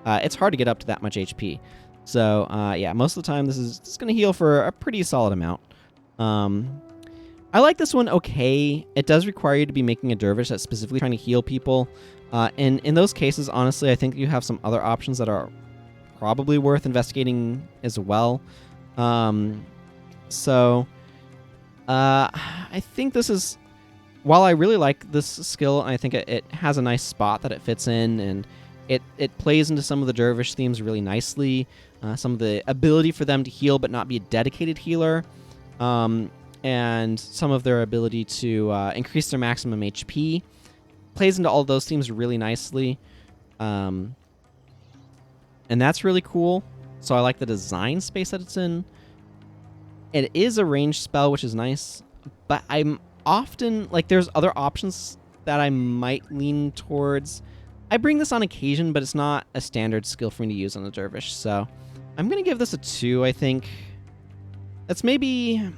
It's hard to get up to that much HP. So yeah, most of the time this is going to heal for a pretty solid amount. I like this one okay. It does require you to be making a Dervish that's specifically trying to heal people. And in those cases, honestly, I think you have some other options that are probably worth investigating as well. So I think this is, while I really like this skill, I think it has a nice spot that it fits in, and it plays into some of the Dervish themes really nicely. Some of the ability for them to heal but not be a dedicated healer. And some of their ability to increase their maximum HP plays into all of those themes really nicely. And that's really cool. So I like the design space that it's in. It is a ranged spell, which is nice. But I'm often, like, there's other options that I might lean towards. I bring this on occasion, but it's not a standard skill for me to use on a Dervish. So I'm going to give this a 2, I think. That's maybe...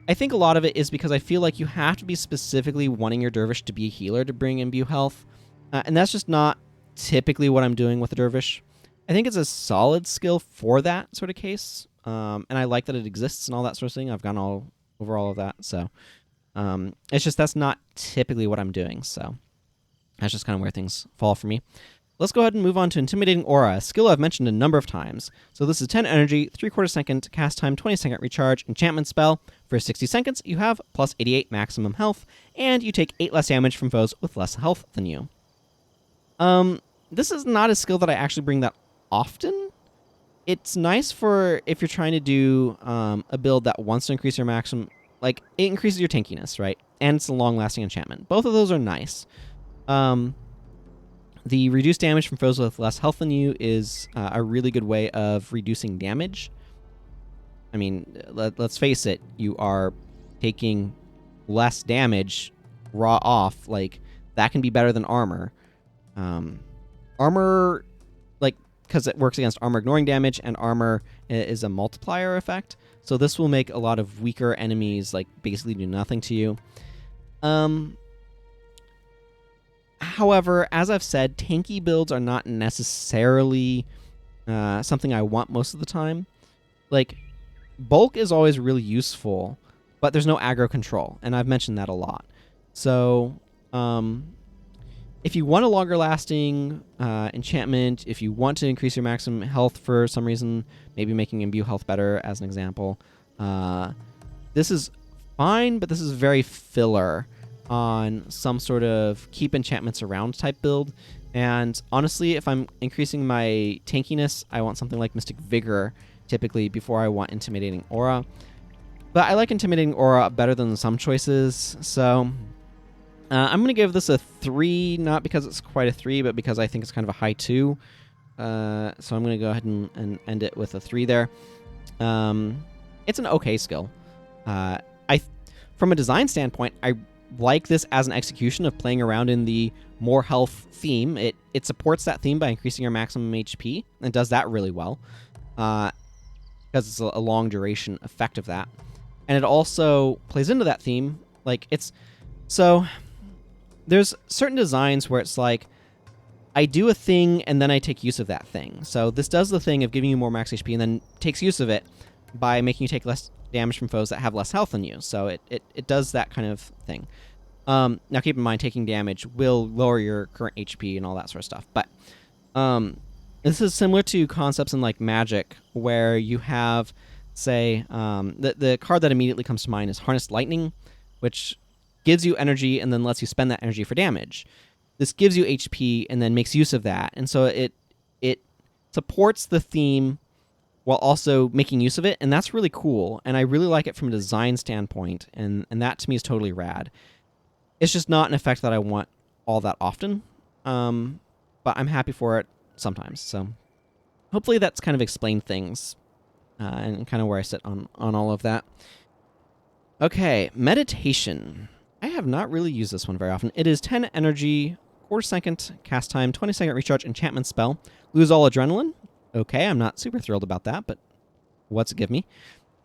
I think a lot of it is because I feel like you have to be specifically wanting your Dervish to be a healer to bring Imbue Health. And that's just not typically what I'm doing with a Dervish. I think it's a solid skill for that sort of case. And I like that it exists and all that sort of thing. I've gone all over all of that. So it's just that's not typically what I'm doing. So that's just kind of where things fall for me. Let's go ahead and move on to Intimidating Aura, a skill I've mentioned a number of times. So this is 10 energy, 3/4 second, cast time, 20-second recharge, enchantment spell. For 60 seconds, you have plus 88 maximum health, and you take 8 less damage from foes with less health than you. This is not a skill that I actually bring that often. It's nice for if you're trying to do a build that wants to increase your maximum, like it increases your tankiness, right? And it's a long-lasting enchantment. Both of those are nice. The reduced damage from foes with less health than you is a really good way of reducing damage. I mean, let's face it, you are taking less damage raw off. Like, that can be better than armor. Armor, like, because it works against armor ignoring damage, and armor is a multiplier effect. So this will make a lot of weaker enemies, like, basically do nothing to you. However, as I've said, tanky builds are not necessarily something I want most of the time. Like, bulk is always really useful, but there's no aggro control, and I've mentioned that a lot. So, if you want a longer lasting enchantment, if you want to increase your maximum health for some reason, maybe making imbue health better as an example, this is fine, but this is very filler on some sort of keep enchantments around type build. And honestly, if I'm increasing my tankiness, I want something like Mystic Vigor typically before I want Intimidating Aura. But I like Intimidating Aura better than some choices, so I'm going to give this a 3, not because it's quite a 3, but because I think it's kind of a high 2. So I'm going to go ahead and end it with a 3 there. It's an okay skill. From a design standpoint, I like this as an execution of playing around in the more health theme. It supports that theme by increasing your maximum HP, and does that really well, because it's a long duration effect of that. And it also plays into that theme. Like, so there's certain designs where it's like, I do a thing and then I take use of that thing. So this does the thing of giving you more max HP and then takes use of it by making you take less damage from foes that have less health than you. So it does that kind of thing. Now keep in mind, taking damage will lower your current HP and all that sort of stuff. But this is similar to concepts in like Magic, where you have, say, the card that immediately comes to mind is Harnessed Lightning, which gives you energy and then lets you spend that energy for damage. This gives you HP and then makes use of that. And so it supports the theme while also making use of it, and that's really cool. And I really like it from a design standpoint, and that to me is totally rad. It's just not an effect that I want all that often, but I'm happy for it sometimes. So hopefully that's kind of explained things and kind of where I sit on all of that. Okay, meditation. I have not really used this one very often. It is 10 energy, quarter second cast time, 20-second recharge enchantment spell. Lose all adrenaline. Okay, I'm not super thrilled about that, but what's it give me?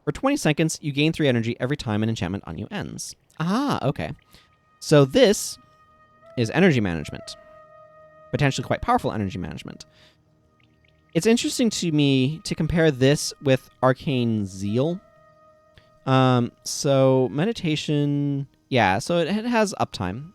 For 20 seconds, you gain 3 energy every time an enchantment on you ends. Ah, okay. So this is energy management. Potentially quite powerful energy management. It's interesting to me to compare this with Arcane Zeal. So meditation, yeah, so it has uptime.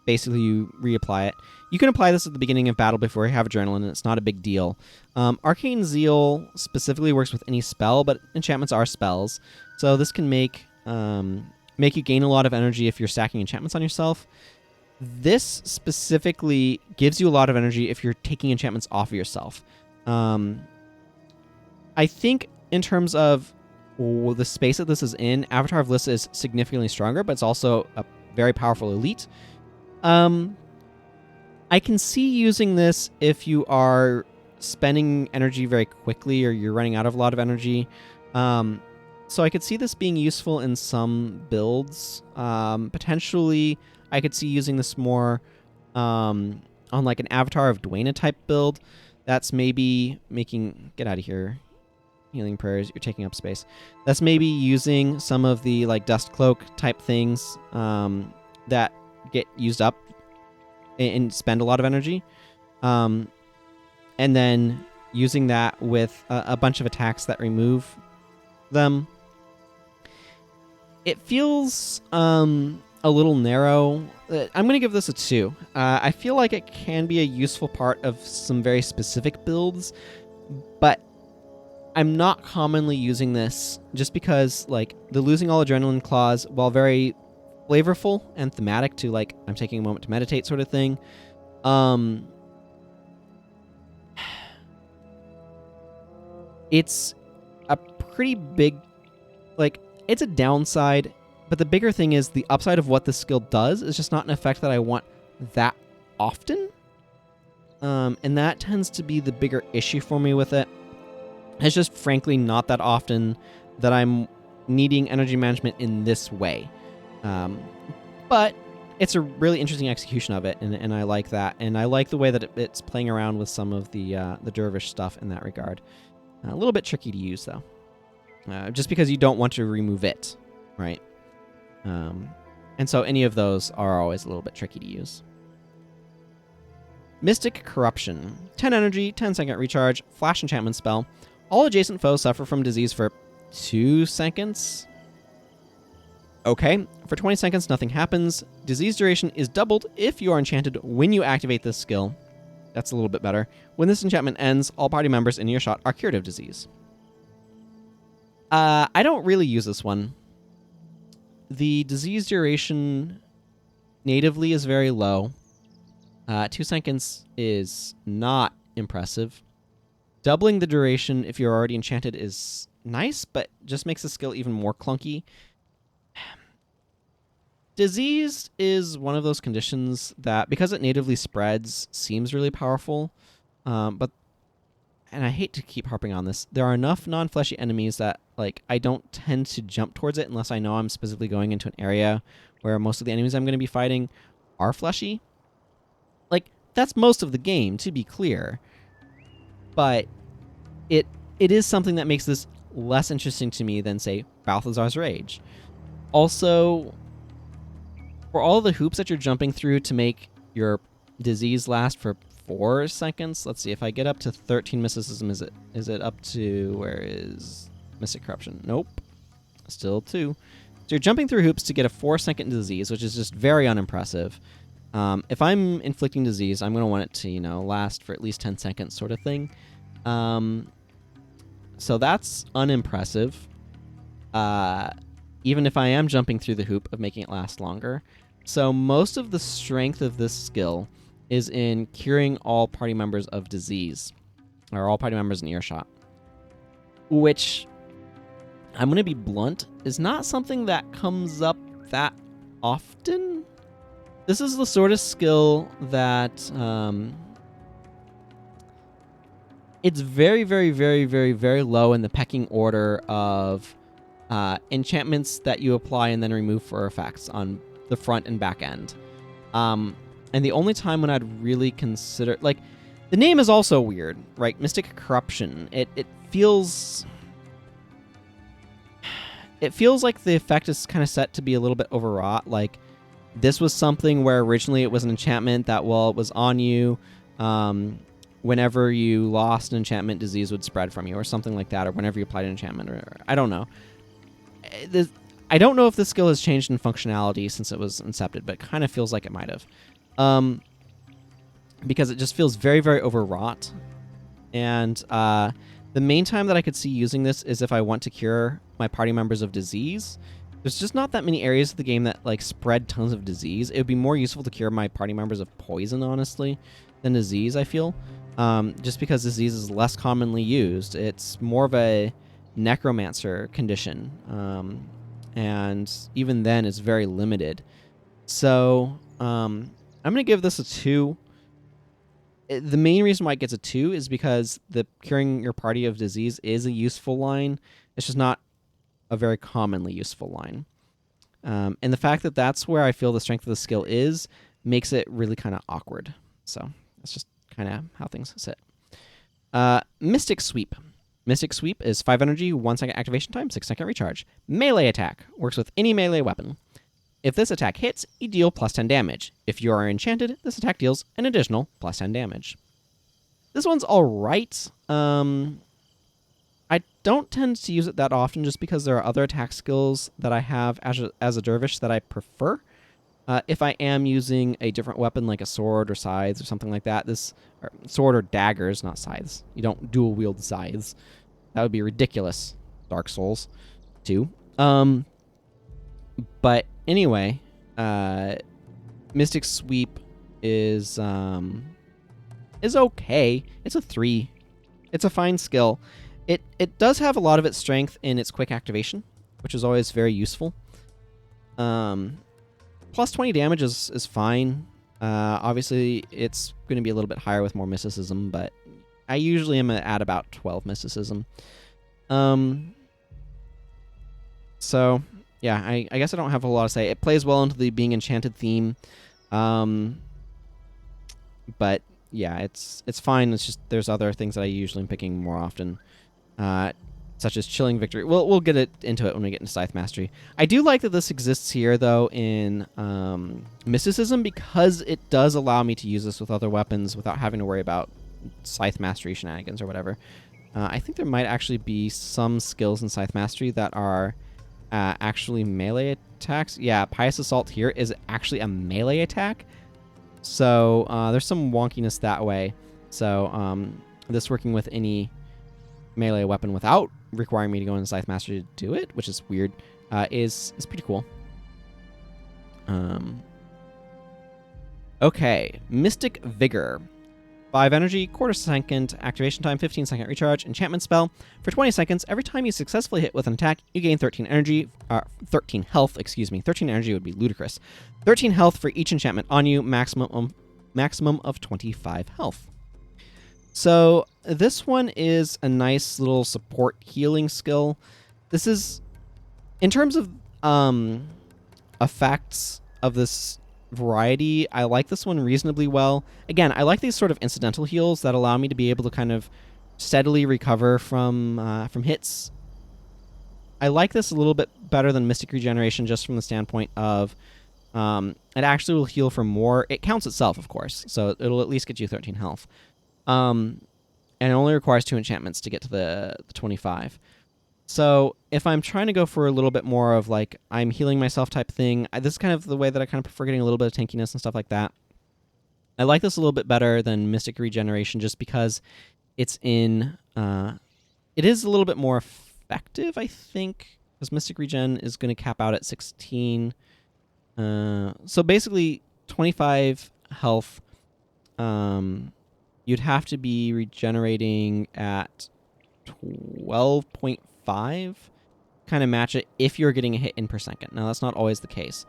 Basically, you reapply it. You can apply this at the beginning of battle before you have adrenaline, and it's not a big deal. Arcane Zeal specifically works with any spell, but enchantments are spells. So this can make you gain a lot of energy if you're stacking enchantments on yourself. This specifically gives you a lot of energy if you're taking enchantments off of yourself. I think in terms of the space that this is in, Avatar of Lissa is significantly stronger, but it's also a very powerful elite. I can see using this if you are spending energy very quickly or you're running out of a lot of energy. So I could see this being useful in some builds. Potentially, I could see using this more on like an Avatar of Dwayne type build. That's maybe making... Get out of here. Healing prayers, you're taking up space. That's maybe using some of the like Dust Cloak type things that get used up and spend a lot of energy. And then using that with a bunch of attacks that remove them. It feels a little narrow. I'm going to give this a 2. I feel like it can be a useful part of some very specific builds, but I'm not commonly using this just because, like, the losing all adrenaline clause, while very flavorful and thematic to, like, I'm taking a moment to meditate sort of thing, it's a pretty big, like, it's a downside, but the bigger thing is the upside of what this skill does is just not an effect that I want that often. And that tends to be the bigger issue for me with it. It's just frankly not that often that I'm needing energy management in this way. But it's a really interesting execution of it, and I like that. And I like the way that it's playing around with some of the Dervish stuff in that regard. A little bit tricky to use, though. Just because you don't want to remove it, right? And so any of those are always a little bit tricky to use. Mystic Corruption. 10 energy, 10-second recharge, flash enchantment spell. All adjacent foes suffer from disease for 2 seconds. Okay, for 20 seconds, nothing happens. Disease duration is doubled if you are enchanted when you activate this skill. That's a little bit better. When this enchantment ends, all party members in earshot are cured of disease. I don't really use this one. The disease duration natively is very low. 2 seconds is not impressive. Doubling the duration if you're already enchanted is nice, but just makes the skill even more clunky. Disease is one of those conditions that, because it natively spreads, seems really powerful. But I hate to keep harping on this, there are enough non-fleshy enemies that I don't tend to jump towards it unless I know I'm specifically going into an area where most of the enemies I'm going to be fighting are fleshy. That's most of the game, to be clear. But it is something that makes this less interesting to me than, say, Balthazar's Rage. Also, for all the hoops that you're jumping through to make your disease last for 4 seconds, let's see, if I get up to 13 Mysticism, is it up to, where is Mystic Corruption? Nope. Still 2. So you're jumping through hoops to get a 4-second disease, which is just very unimpressive. If I'm inflicting disease, I'm going to want it to, last for at least 10 seconds sort of thing. So that's unimpressive. Even if I am jumping through the hoop of making it last longer. So most of the strength of this skill is in curing all party members of disease, or all party members in earshot. Which, I'm going to be blunt, is not something that comes up that often. This is the sort of skill that it's very, very, very, very, very low in the pecking order of enchantments that you apply and then remove for effects on the front and back end. And the only time when I'd really consider... the name is also weird, right? Mystic Corruption. It feels... It feels like the effect is kind of set to be a little bit overwrought. This was something where originally it was an enchantment that, while it was on you, whenever you lost an enchantment, disease would spread from you, or something like that, or whenever you applied an enchantment, or I don't know. I don't know if this skill has changed in functionality since it was incepted, but it kind of feels like it might have. Because it just feels very, very overwrought. And the main time that I could see using this is if I want to cure my party members of disease. There's just not that many areas of the game that spread tons of disease. It would be more useful to cure my party members of poison, honestly, than disease, I feel. Just because disease is less commonly used. It's more of a necromancer condition. And even then, it's very limited. So, I'm going to give this a 2. The main reason why it gets a 2 is because the curing your party of disease is a useful line. It's just not a very commonly useful line. And the fact that that's where I feel the strength of the skill is makes it really kind of awkward. So that's just kind of how things sit. Mystic Sweep. Mystic Sweep is 5 energy, 1 second activation time, 6-second recharge. Melee attack. Works with any melee weapon. If this attack hits, you deal plus 10 damage. If you are enchanted, this attack deals an additional plus 10 damage. This one's alright. I don't tend to use it that often just because there are other attack skills that I have as a dervish that I prefer. If I am using a different weapon like a sword or scythes or something like that, sword or daggers, not scythes. You don't dual wield scythes. That would be ridiculous. Dark Souls 2. But anyway, Mystic Sweep is okay. It's a 3. It's a fine skill. It does have a lot of its strength in its quick activation, which is always very useful. Plus 20 damage is fine. Obviously, it's going to be a little bit higher with more mysticism, but I usually am at about 12 mysticism. So, yeah, I guess I don't have a lot to say. It plays well into the being enchanted theme. But, yeah, it's fine. It's just there's other things that I usually am picking more often, such as Chilling Victory. We'll get into it when we get into Scythe Mastery. I do like that this exists here, though, in Mysticism, because it does allow me to use this with other weapons without having to worry about Scythe Mastery shenanigans or whatever. I think there might actually be some skills in Scythe Mastery that are actually melee attacks. Yeah, Pious Assault here is actually a melee attack. So there's some wonkiness that way. So this working with any melee weapon without requiring me to go into Scythe Mastery to do it, which is weird, is pretty cool. Okay, Mystic Vigor. 5 energy, quarter second, activation time, 15-second recharge, enchantment spell. For 20 seconds, every time you successfully hit with an attack, you gain 13 health, excuse me. 13 energy would be ludicrous. 13 health for each enchantment on you, maximum of 25 health. So this one is a nice little support healing skill. This is, in terms of effects of this variety, I like this one reasonably well. Again, I like these sort of incidental heals that allow me to be able to kind of steadily recover from hits. I like this a little bit better than Mystic Regeneration, just from the standpoint of it actually will heal for more. It counts itself, of course, so it'll at least get you 13 health. And it only requires 2 enchantments to get to the 25. So if I'm trying to go for a little bit more of like I'm healing myself type thing, this is kind of the way that I kind of prefer getting a little bit of tankiness and stuff like that. I like this a little bit better than Mystic Regeneration just because it's in... it is a little bit more effective, I think, because Mystic Regen is going to cap out at 16. So basically 25 health. You'd have to be regenerating at 12.5. Kind of match it if you're getting a hit in per second. Now, that's not always the case.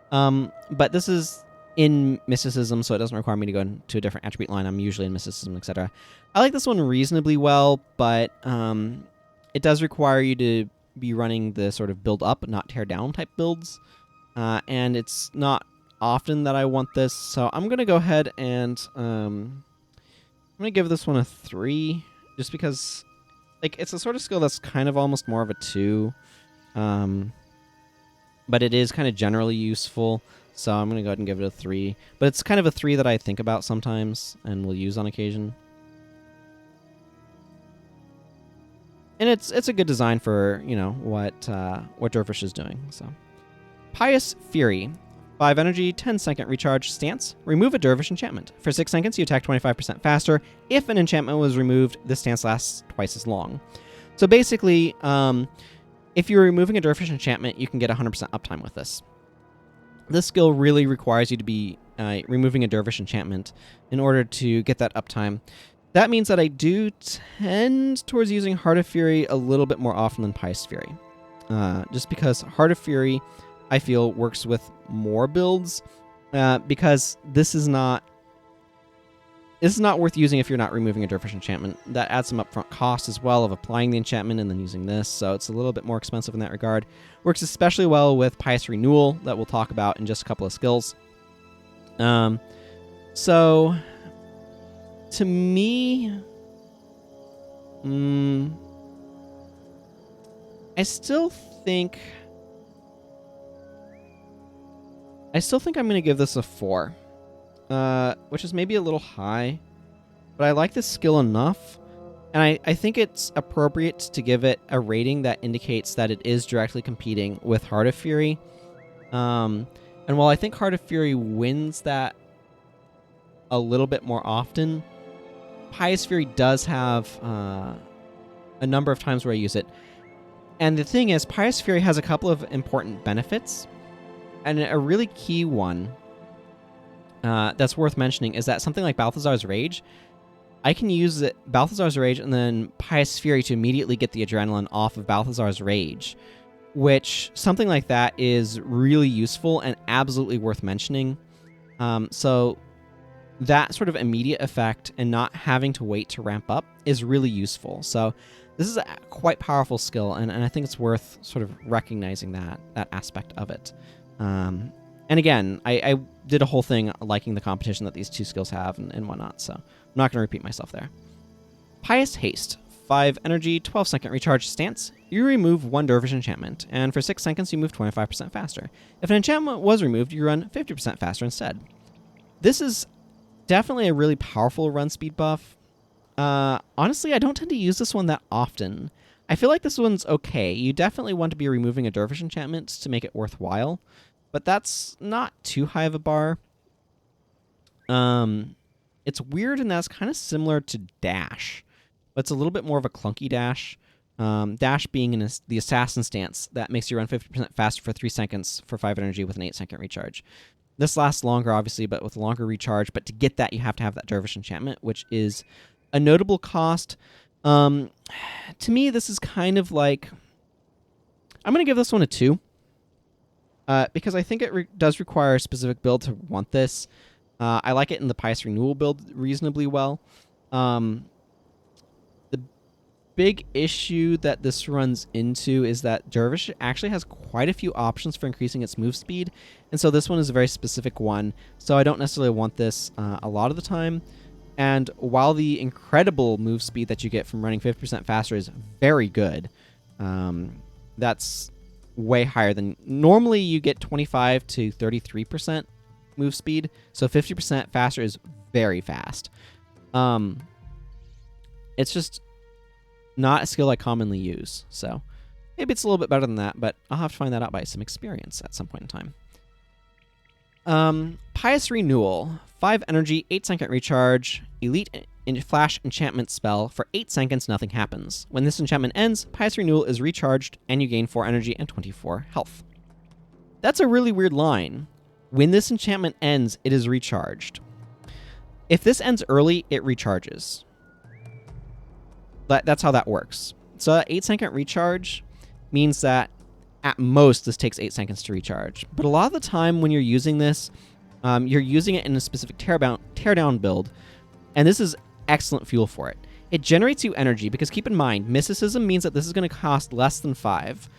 But this is in Mysticism, so it doesn't require me to go into a different attribute line. I'm usually in Mysticism, etc. I like this one reasonably well, but it does require you to be running the sort of build up, not tear down type builds. And it's not often that I want this, so I'm going to go ahead and I'm going to give this one a 3, just because... like, it's a sort of skill that's kind of almost more of a 2. But it is kind of generally useful, so I'm going to go ahead and give it a 3. But it's kind of a 3 that I think about sometimes and will use on occasion. And it's a good design for, you know, what Dervish is doing. So, Pious Fury. 5 energy, 10-second recharge stance. Remove a Dervish enchantment. For 6 seconds, you attack 25% faster. If an enchantment was removed, this stance lasts twice as long. So basically, if you're removing a Dervish enchantment, you can get 100% uptime with this. This skill really requires you to be removing a Dervish enchantment in order to get that uptime. That means that I do tend towards using Heart of Fury a little bit more often than Pious Fury. Just because Heart of Fury, I feel, works with more builds, because this is not worth using if you're not removing a Dervish enchantment. That adds some upfront cost as well of applying the enchantment and then using this, so it's a little bit more expensive in that regard. Works especially well with Pious Renewal, that we'll talk about in just a couple of skills. So, to me, I still think I'm going to give this a 4, which is maybe a little high, but I like this skill enough, and I think it's appropriate to give it a rating that indicates that it is directly competing with Heart of Fury. And while I think Heart of Fury wins that a little bit more often, Pious Fury does have a number of times where I use it. And the thing is, Pious Fury has a couple of important benefits. And a really key one that's worth mentioning is that something like Balthazar's Rage, I can use Balthazar's Rage and then Pious Fury to immediately get the adrenaline off of Balthazar's Rage, which something like that is really useful and absolutely worth mentioning. So that sort of immediate effect and not having to wait to ramp up is really useful. So this is a quite powerful skill, and I think it's worth sort of recognizing that aspect of it. And again, I did a whole thing liking the competition that these two skills have and whatnot, so I'm not going to repeat myself there. Pious Haste. 5 energy, 12-second recharge stance. You remove 1 Dervish enchantment, and for 6 seconds you move 25% faster. If an enchantment was removed, you run 50% faster instead. This is definitely a really powerful run speed buff. Honestly, I don't tend to use this one that often. I feel like this one's okay. You definitely want to be removing a Dervish enchantment to make it worthwhile, but that's not too high of a bar. It's weird, and that's kind of similar to Dash, but it's a little bit more of a clunky Dash. Dash being in the Assassin stance that makes you run 50% faster for 3 seconds for 5 energy with an 8-second recharge. This lasts longer, obviously, but with a longer recharge. But to get that, you have to have that Dervish enchantment, which is a notable cost. To me, this is kind of like... I'm going to give this one a 2. Because I think it does require a specific build to want this. I like it in the Pious Renewal build reasonably well. The big issue that this runs into is that Dervish actually has quite a few options for increasing its move speed, and so this one is a very specific one, so I don't necessarily want this a lot of the time. And while the incredible move speed that you get from running 50% faster is very good, that's way higher than... Normally you get 25 to 33% move speed, so 50% faster is very fast. It's just not a skill I commonly use, so maybe it's a little bit better than that, but I'll have to find that out by some experience at some point in time. Pious Renewal. 5 energy, 8-second recharge, elite flash enchantment spell. For 8 seconds, nothing happens. When this enchantment ends, Pious Renewal is recharged, and you gain 4 energy and 24 health. That's a really weird line. When this enchantment ends, it is recharged. If this ends early, it recharges. That's how that works. So that 8-second recharge means that at most this takes 8 seconds to recharge. But a lot of the time when you're using this, you're using it in a specific teardown build, and this is excellent fuel for it. It generates you energy, because keep in mind, Mysticism means that this is going to cost less than 5.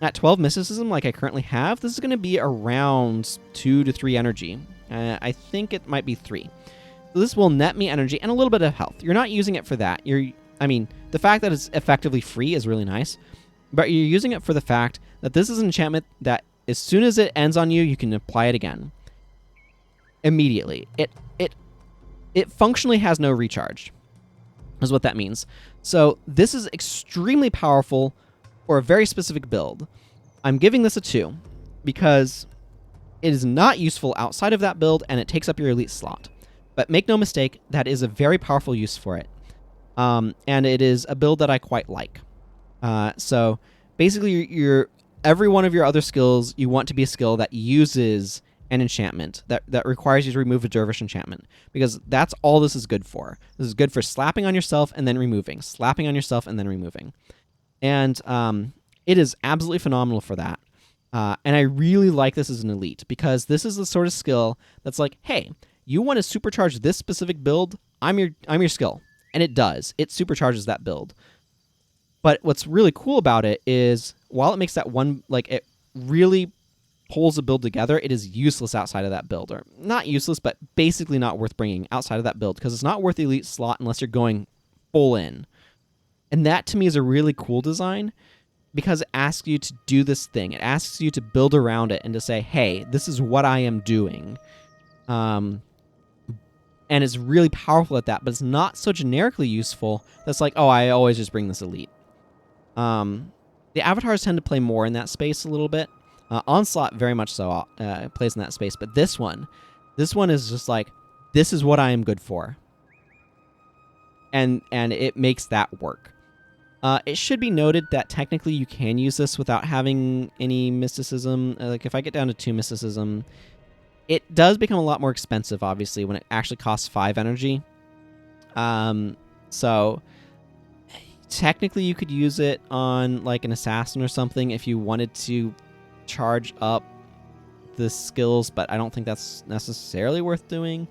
At 12 Mysticism, like I currently have, this is going to be around 2 to 3 energy. I think it might be 3. So this will net me energy and a little bit of health. You're not using it for that. The fact that it's effectively free is really nice, but you're using it for the fact that this is an enchantment that as soon as it ends on you, you can apply it again. Immediately. It functionally has no recharge, is what that means. So this is extremely powerful for a very specific build. I'm giving this a 2 because it is not useful outside of that build, and it takes up your elite slot. But make no mistake, that is a very powerful use for it. And it is a build that I quite like. So basically, every one of your other skills, you want to be a skill that uses an enchantment, that requires you to remove a Dervish enchantment, because that's all this is good for. This is good for slapping on yourself and then removing, slapping on yourself and then removing. And it is absolutely phenomenal for that. And I really like this as an elite, because this is the sort of skill that's like, hey, you want to supercharge this specific build? I'm your skill. And it does. It supercharges that build. But what's really cool about it is, while it makes that one, like, it really pulls a build together, it is useless outside of that build. Or not useless, but basically not worth bringing outside of that build, because it's not worth the elite slot unless you're going full in. And that, to me, is a really cool design, because it asks you to do this thing. It asks you to build around it and to say, hey, this is what I am doing. And it's really powerful at that, but it's not so generically useful that's like, oh, I always just bring this elite. The avatars tend to play more in that space a little bit. Onslaught very much so plays in that space, but this one is just like, this is what I am good for. And it makes that work. It should be noted that technically you can use this without having any mysticism. Like, if I get down to 2 mysticism, it does become a lot more expensive, obviously, when it actually costs 5 energy. So technically you could use it on like an assassin or something if you wanted to charge up the skills, but I don't think that's necessarily worth doing.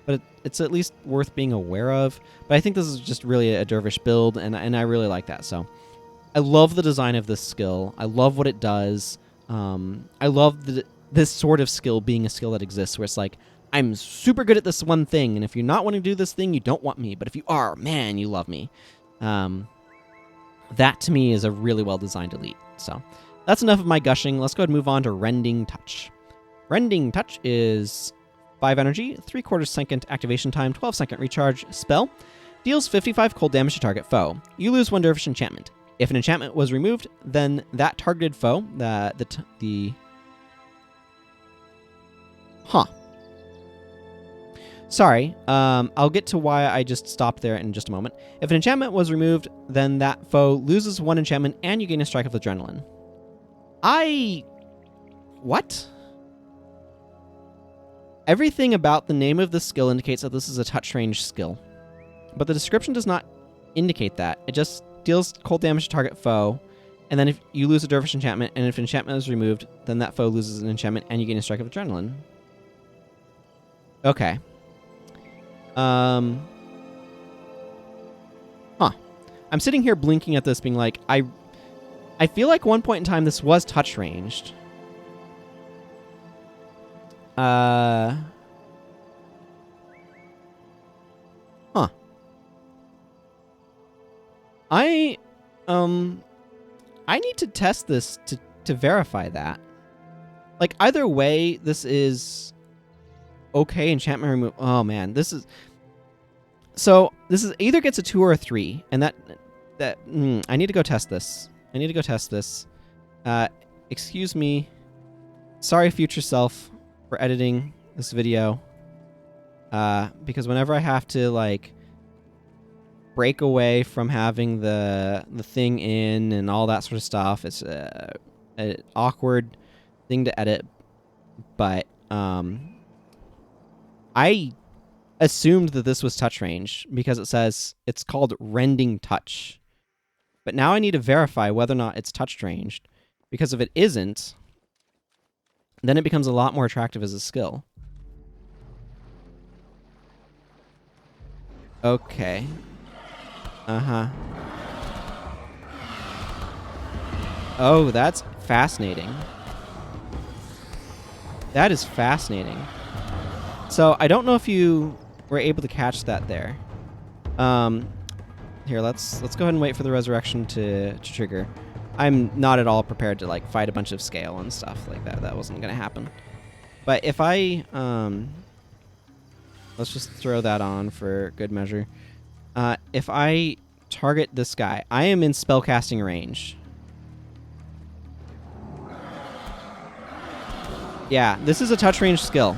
But it's at least worth being aware of. But I think this is just really a dervish build, and I really like that. So I love the design of this skill. I love what it does. I love this sort of skill being a skill that exists, where it's like, I'm super good at this one thing, and if you're not wanting to do this thing, you don't want me. But if you are, man, you love me. That, to me, is a really well-designed elite. So that's enough of my gushing. Let's go ahead and move on to Rending Touch. Rending Touch is 5 energy, 3/4 second activation time, 12-second recharge spell. Deals 55 cold damage to target foe. You lose 1 dervish enchantment. If an enchantment was removed, then that targeted foe, Sorry, I'll get to why I just stopped there in just a moment. If an enchantment was removed, then that foe loses 1 enchantment and you gain a strike of adrenaline. What? Everything about the name of this skill indicates that this is a touch range skill, but the description does not indicate that. It just deals cold damage to target foe, and then if you lose a dervish enchantment, and if an enchantment is removed, then that foe loses an enchantment and you gain a strike of adrenaline. Okay. I'm sitting here blinking at this, being like, I feel like one point in time this was touch ranged. I need to test this to verify that. Like, either way, this is okay. Enchantment remove. Oh man, this is either gets a 2 or a 3, and I need to go test this. Excuse me. Sorry, future self, for editing this video. Because whenever I have to like break away from having the thing in and all that sort of stuff, it's an awkward thing to edit. But I assumed that this was touch range because it says it's called Rending Touch. But now I need to verify whether or not it's touch ranged, because if it isn't, then it becomes a lot more attractive as a skill. Okay. Oh, that's fascinating. That is fascinating. So I don't know if you were able to catch that there. Here, let's go ahead and wait for the resurrection to trigger. I'm not at all prepared to like fight a bunch of scale and stuff like that. That wasn't gonna happen. But if I let's just throw that on for good measure. If I target this guy, I am in spellcasting range. Yeah, this is a touch range skill.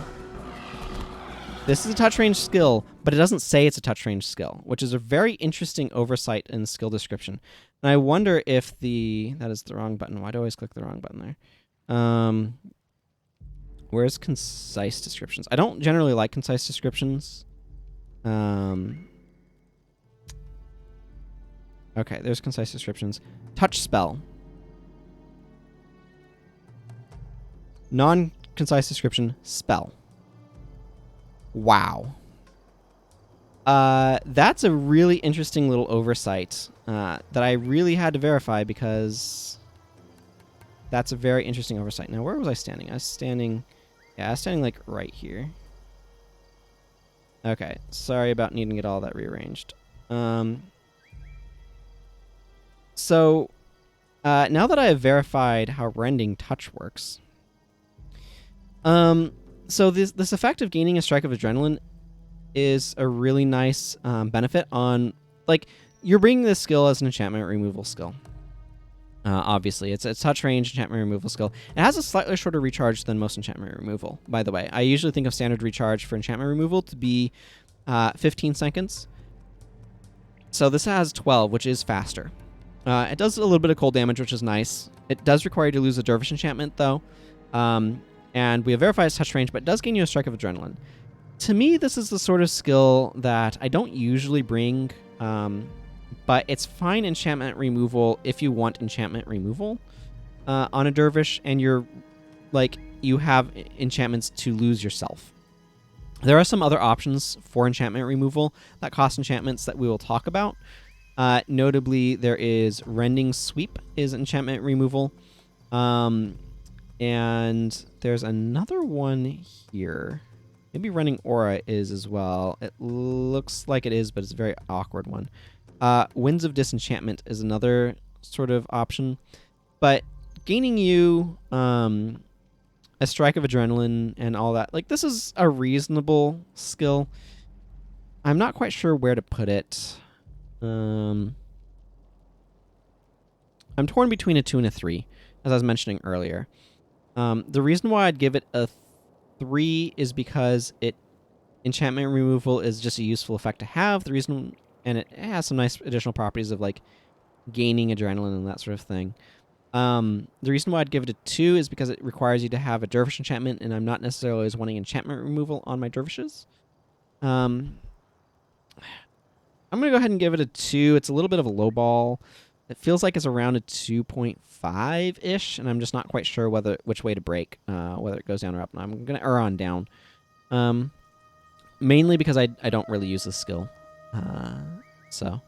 This is a touch range skill, but it doesn't say it's a touch range skill, which is a very interesting oversight in the skill description. And I wonder if that is the wrong button. Why do I always click the wrong button there? Where's concise descriptions? I don't generally like concise descriptions. Okay, there's concise descriptions. Touch spell. Non-concise description, spell. Wow. That's a really interesting little oversight that I really had to verify, because that's a very interesting oversight. Now, where was I standing? I was standing like right here. Okay, sorry about needing to get all that rearranged. So, now that I have verified how Rending Touch works, so this effect of gaining a strike of adrenaline is a really nice benefit on, like, you're bringing this skill as an enchantment removal skill. Obviously, it's a touch range enchantment removal skill. It has a slightly shorter recharge than most enchantment removal, by the way. I usually think of standard recharge for enchantment removal to be 15 seconds. So this has 12, which is faster. It does a little bit of cold damage, which is nice. It does require you to lose a dervish enchantment, though. And we have verified its touch range, but it does gain you a strike of adrenaline. To me, this is the sort of skill that I don't usually bring, but it's fine enchantment removal if you want enchantment removal on a dervish, and you're, like, you have enchantments to lose yourself. There are some other options for enchantment removal that cost enchantments that we will talk about. Notably, there is Rending Sweep is enchantment removal. And there's another one here. Maybe Rending Aura is as well. It looks like it is, but it's a very awkward one. Winds of Disenchantment is another sort of option. But gaining you a strike of adrenaline and all that, like, this is a reasonable skill. I'm not quite sure where to put it. I'm torn between a 2 and a 3, as I was mentioning earlier. The reason why I'd give it a 3 is because enchantment removal is just a useful effect to have. The reason, and it has some nice additional properties of like gaining adrenaline and that sort of thing. The reason why I'd give it a 2 is because it requires you to have a dervish enchantment, and I'm not necessarily always wanting enchantment removal on my dervishes. I'm going to go ahead and give it a 2. It's a little bit of a low ball. It feels like it's around a 2.5-ish, and I'm just not quite sure which way to break, whether it goes down or up. And I'm going to err on down, mainly because I don't really use this skill. So,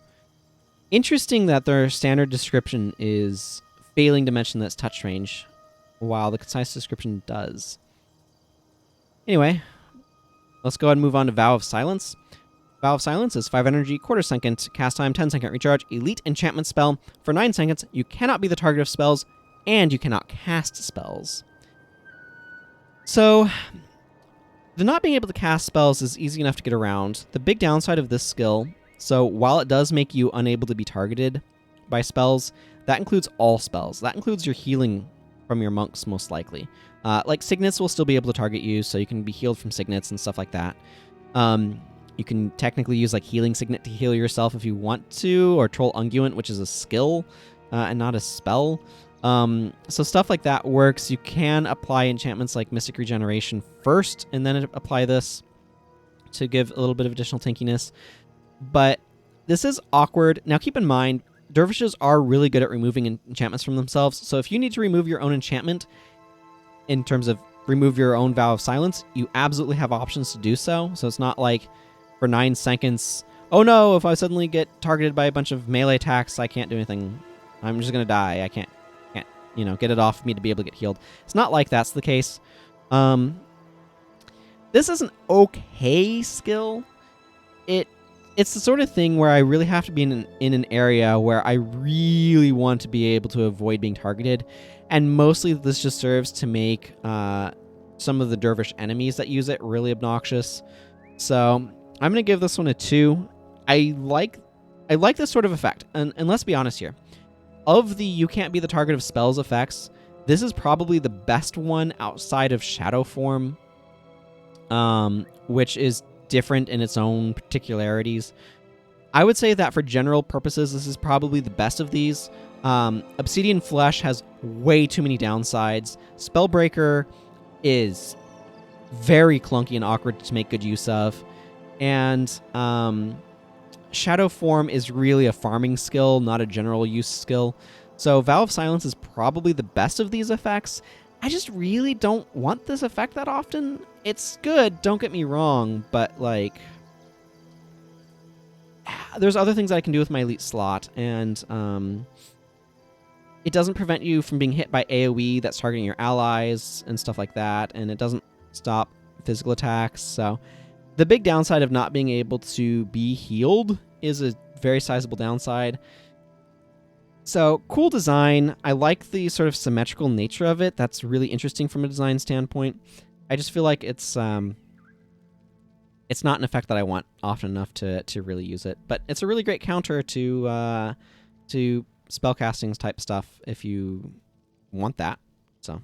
interesting that their standard description is failing to mention that it's touch range, while the concise description does. Anyway, let's go ahead and move on to Vow of Silence. Vow of Silence is 5 energy, quarter second, cast time, 10-second recharge, elite enchantment spell. For 9 seconds, you cannot be the target of spells, and you cannot cast spells. So, the not being able to cast spells is easy enough to get around. The big downside of this skill, so while it does make you unable to be targeted by spells, that includes all spells. That includes your healing from your monks, most likely. Like, signets will still be able to target you, so you can be healed from signets and stuff like that. You can technically use like Healing Signet to heal yourself if you want to, or Troll Unguent, which is a skill and not a spell. So stuff like that works. You can apply enchantments like Mystic Regeneration first, and then apply this to give a little bit of additional tankiness. But this is awkward. Now keep in mind, dervishes are really good at removing enchantments from themselves. So if you need to remove your own enchantment, in terms of remove your own Vow of Silence, you absolutely have options to do so. So it's not like for 9 seconds, oh no, if I suddenly get targeted by a bunch of melee attacks, I can't do anything. I'm just going to die. I can't, get it off me to be able to get healed. It's not like that's the case. This is an okay skill. It's the sort of thing where I really have to be in an area where I really want to be able to avoid being targeted. And mostly this just serves to make some of the dervish enemies that use it really obnoxious. So I'm going to give this one a 2. I like this sort of effect. And let's be honest here. Of the you can't be the target of spells effects, this is probably the best one outside of Shadow Form, which is different in its own particularities. I would say that for general purposes, this is probably the best of these. Obsidian Flesh has way too many downsides. Spellbreaker is very clunky and awkward to make good use of. And Shadow Form is really a farming skill, not a general use skill. So Vow of Silence is probably the best of these effects. I just really don't want this effect that often. It's good, don't get me wrong, but like, there's other things I can do with my elite slot, and it doesn't prevent you from being hit by AoE that's targeting your allies and stuff like that, and it doesn't stop physical attacks. So the big downside of not being able to be healed is a very sizable downside. So, cool design. I like the sort of symmetrical nature of it. That's really interesting from a design standpoint. I just feel like it's not an effect that I want often enough to really use it. But it's a really great counter to spellcastings type stuff if you want that. So,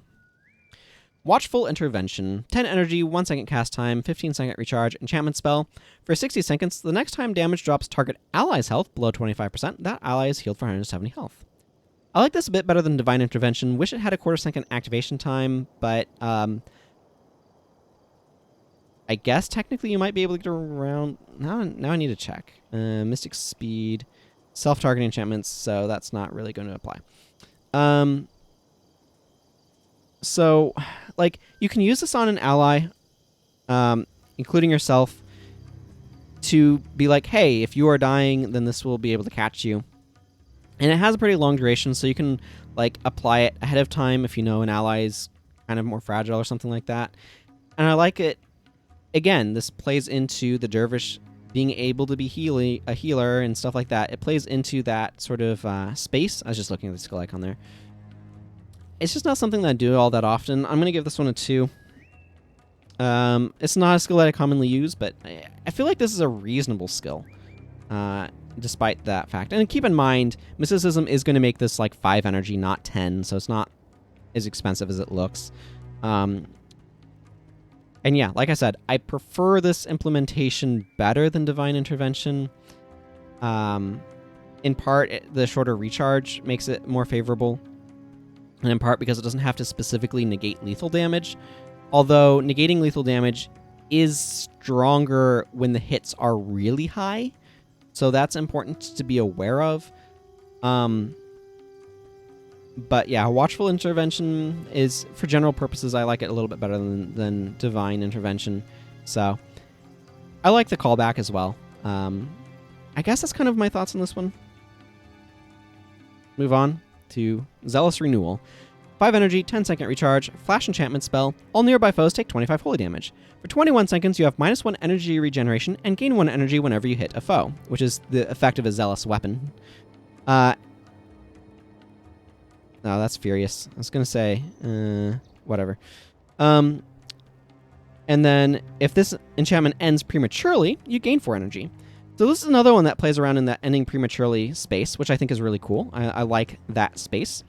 Watchful Intervention. 10 energy, 1 second cast time, 15-second recharge, enchantment spell. For 60 seconds, the next time damage drops target ally's health below 25%, that ally is healed for 170 health. I like this a bit better than Divine Intervention. Wish it had a quarter-second activation time, but I guess technically you might be able to get around... Now I need to check. Mystic Speed, self-targeting enchantments, so that's not really going to apply. So, like, you can use this on an ally, including yourself, to be like, hey, if you are dying, then this will be able to catch you. And it has a pretty long duration, so you can like apply it ahead of time if you know an ally is kind of more fragile or something like that. And I like it. Again, this plays into the Dervish being able to be a healer and stuff like that. It plays into that sort of space. I was just looking at the skill icon there. It's just not something that I do all that often. I'm going to give this one a 2. It's not a skill that I commonly use, but I feel like this is a reasonable skill, despite that fact. And keep in mind, Mysticism is going to make this like 5 energy, not 10, so it's not as expensive as it looks. And yeah, like I said, I prefer this implementation better than Divine Intervention. In part, the shorter recharge makes it more favorable, and in part because it doesn't have to specifically negate lethal damage. Although negating lethal damage is stronger when the hits are really high, so that's important to be aware of. But yeah, Watchful Intervention is, for general purposes, I like it a little bit better than Divine Intervention. So I like the callback as well. I guess that's kind of my thoughts on this one. Move on to Zealous Renewal. 5 energy, 10-second recharge, flash enchantment spell. All nearby foes take 25 holy damage. For 21 seconds, you have -1 energy regeneration and gain 1 energy whenever you hit a foe, which is the effect of a Zealous weapon. No, that's Furious. I was going to say, whatever. And then, if this enchantment ends prematurely, you gain 4 energy. So this is another one that plays around in that ending prematurely space, which I think is really cool. I like that space.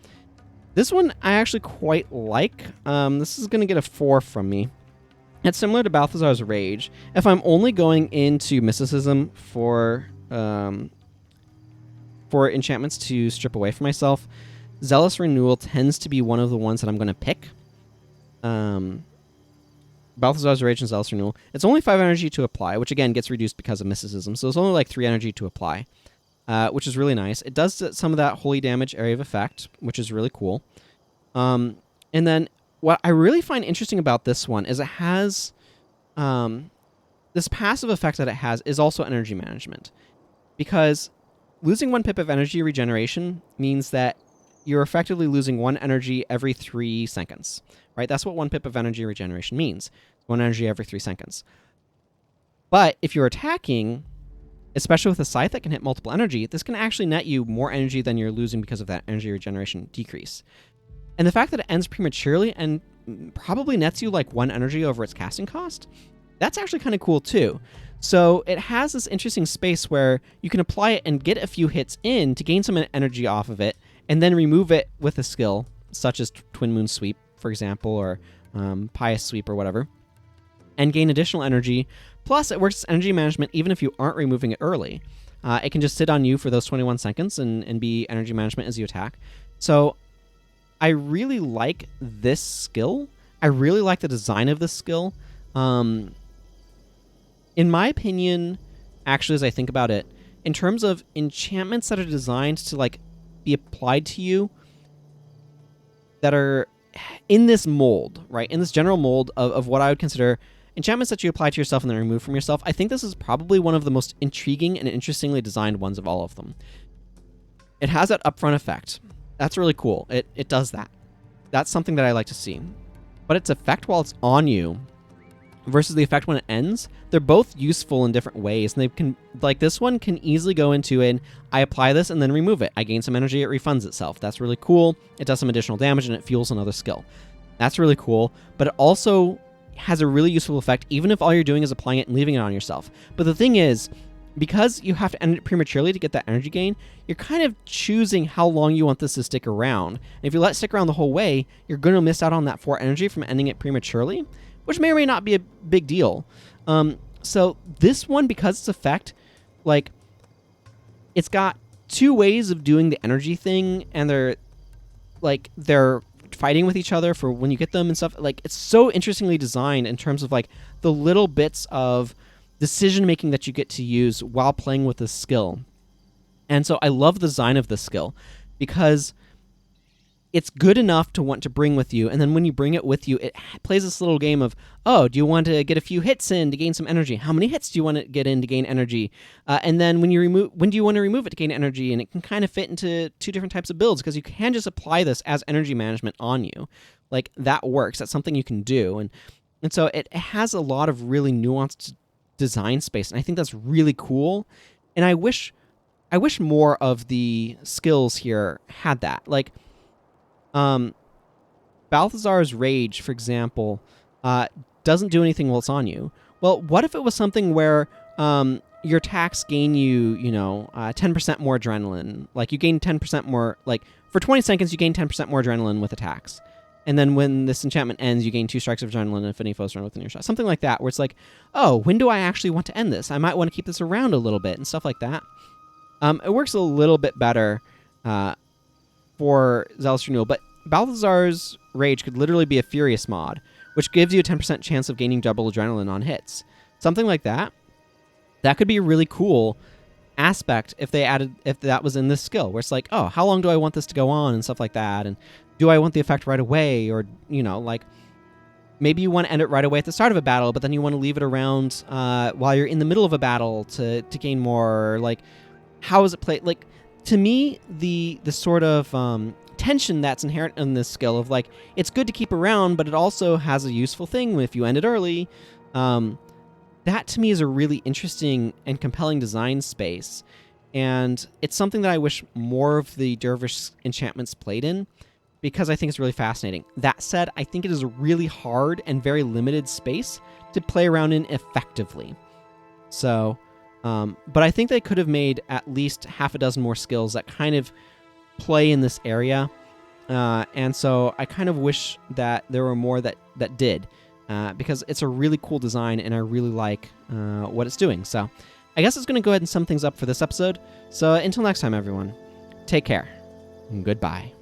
This one I actually quite like. This is going to get a 4 from me. It's similar to Balthazar's Rage. If I'm only going into Mysticism for enchantments to strip away from myself, Zealous Renewal tends to be one of the ones that I'm going to pick. Balthazar's Rage and Zealous Renewal. It's only 5 energy to apply, which again gets reduced because of Mysticism, so it's only like 3 energy to apply. Which is really nice. It does some of that holy damage area of effect, which is really cool. And then what I really find interesting about this one is it has this passive effect that it has is also energy management. Because losing 1 pip of energy regeneration means that you're effectively losing 1 energy every 3 seconds. Right? That's what 1 pip of energy regeneration means. 1 energy every 3 seconds. But if you're attacking, especially with a scythe that can hit multiple energy, this can actually net you more energy than you're losing because of that energy regeneration decrease. And the fact that it ends prematurely and probably nets you like 1 energy over its casting cost, that's actually kind of cool too. So it has this interesting space where you can apply it and get a few hits in to gain some energy off of it, and then remove it with a skill, such as Twin Moon Sweep, for example, or Pious Sweep or whatever, and gain additional energy. Plus, it works as energy management even if you aren't removing it early. It can just sit on you for those 21 seconds and be energy management as you attack. So I really like this skill. I really like the design of this skill. In my opinion, actually, as I think about it, in terms of enchantments that are designed to like be applied to you, that are in this mold, right? In this general mold of what I would consider enchantments that you apply to yourself and then remove from yourself, I think this is probably one of the most intriguing and interestingly designed ones of all of them. It has that upfront effect. That's really cool. It does that. That's something that I like to see. But its effect while it's on you versus the effect when it ends, they're both useful in different ways. And they can, like this one can easily go into an, I apply this and then remove it. I gain some energy, it refunds itself. That's really cool. It does some additional damage and it fuels another skill. That's really cool. But it also has a really useful effect even if all you're doing is applying it and leaving it on yourself. But the thing is, because you have to end it prematurely to get that energy gain, you're kind of choosing how long you want this to stick around. And if you let it stick around the whole way, you're going to miss out on that 4 energy from ending it prematurely, which may or may not be a big deal. So this one, because its effect, like, it's got 2 ways of doing the energy thing, and they're fighting with each other for when you get them and stuff. Like, it's so interestingly designed in terms of like the little bits of decision making that you get to use while playing with this skill. And so I love the design of this skill because it's good enough to want to bring with you, and then when you bring it with you, it plays this little game of, oh, do you want to get a few hits in to gain some energy? How many hits do you want to get in to gain energy? And then when do you want to remove it to gain energy? And it can kind of fit into 2 different types of builds, because you can just apply this as energy management on you. Like, that works. That's something you can do. And so it has a lot of really nuanced design space, and I think that's really cool. And I wish more of the skills here had that. Like, Balthazar's Rage, for example, doesn't do anything while it's on you. Well, what if it was something where your attacks gain you, 10% more adrenaline? Like, you gain 10% more, like, for 20 seconds, you gain 10% more adrenaline with attacks. And then when this enchantment ends, you gain 2 strikes of adrenaline if any foes run within your shot. Something like that, where it's like, oh, when do I actually want to end this? I might want to keep this around a little bit and stuff like that. It works a little bit better for Zealous Renewal, but Balthazar's Rage could literally be a Furious mod, which gives you a 10% chance of gaining double adrenaline on hits. Something like that. That could be a really cool aspect if that was in this skill, where it's like, oh, how long do I want this to go on and stuff like that, and do I want the effect right away, or like maybe you want to end it right away at the start of a battle, but then you want to leave it around while you're in the middle of a battle to gain more. Like, how is it played? Like, to me, the sort of tension that's inherent in this skill of, like, it's good to keep around, but it also has a useful thing if you end it early. That to me is a really interesting and compelling design space, and it's something that I wish more of the Dervish enchantments played in, because I think it's really fascinating. That said, I think it is a really hard and very limited space to play around in effectively. So, but I think they could have made at least half a dozen more skills that kind of play in this area, and so I kind of wish that there were more that did. Because it's a really cool design, and I really like what it's doing. So I guess it's going to go ahead and sum things up for this episode. So until next time, everyone, take care, and goodbye.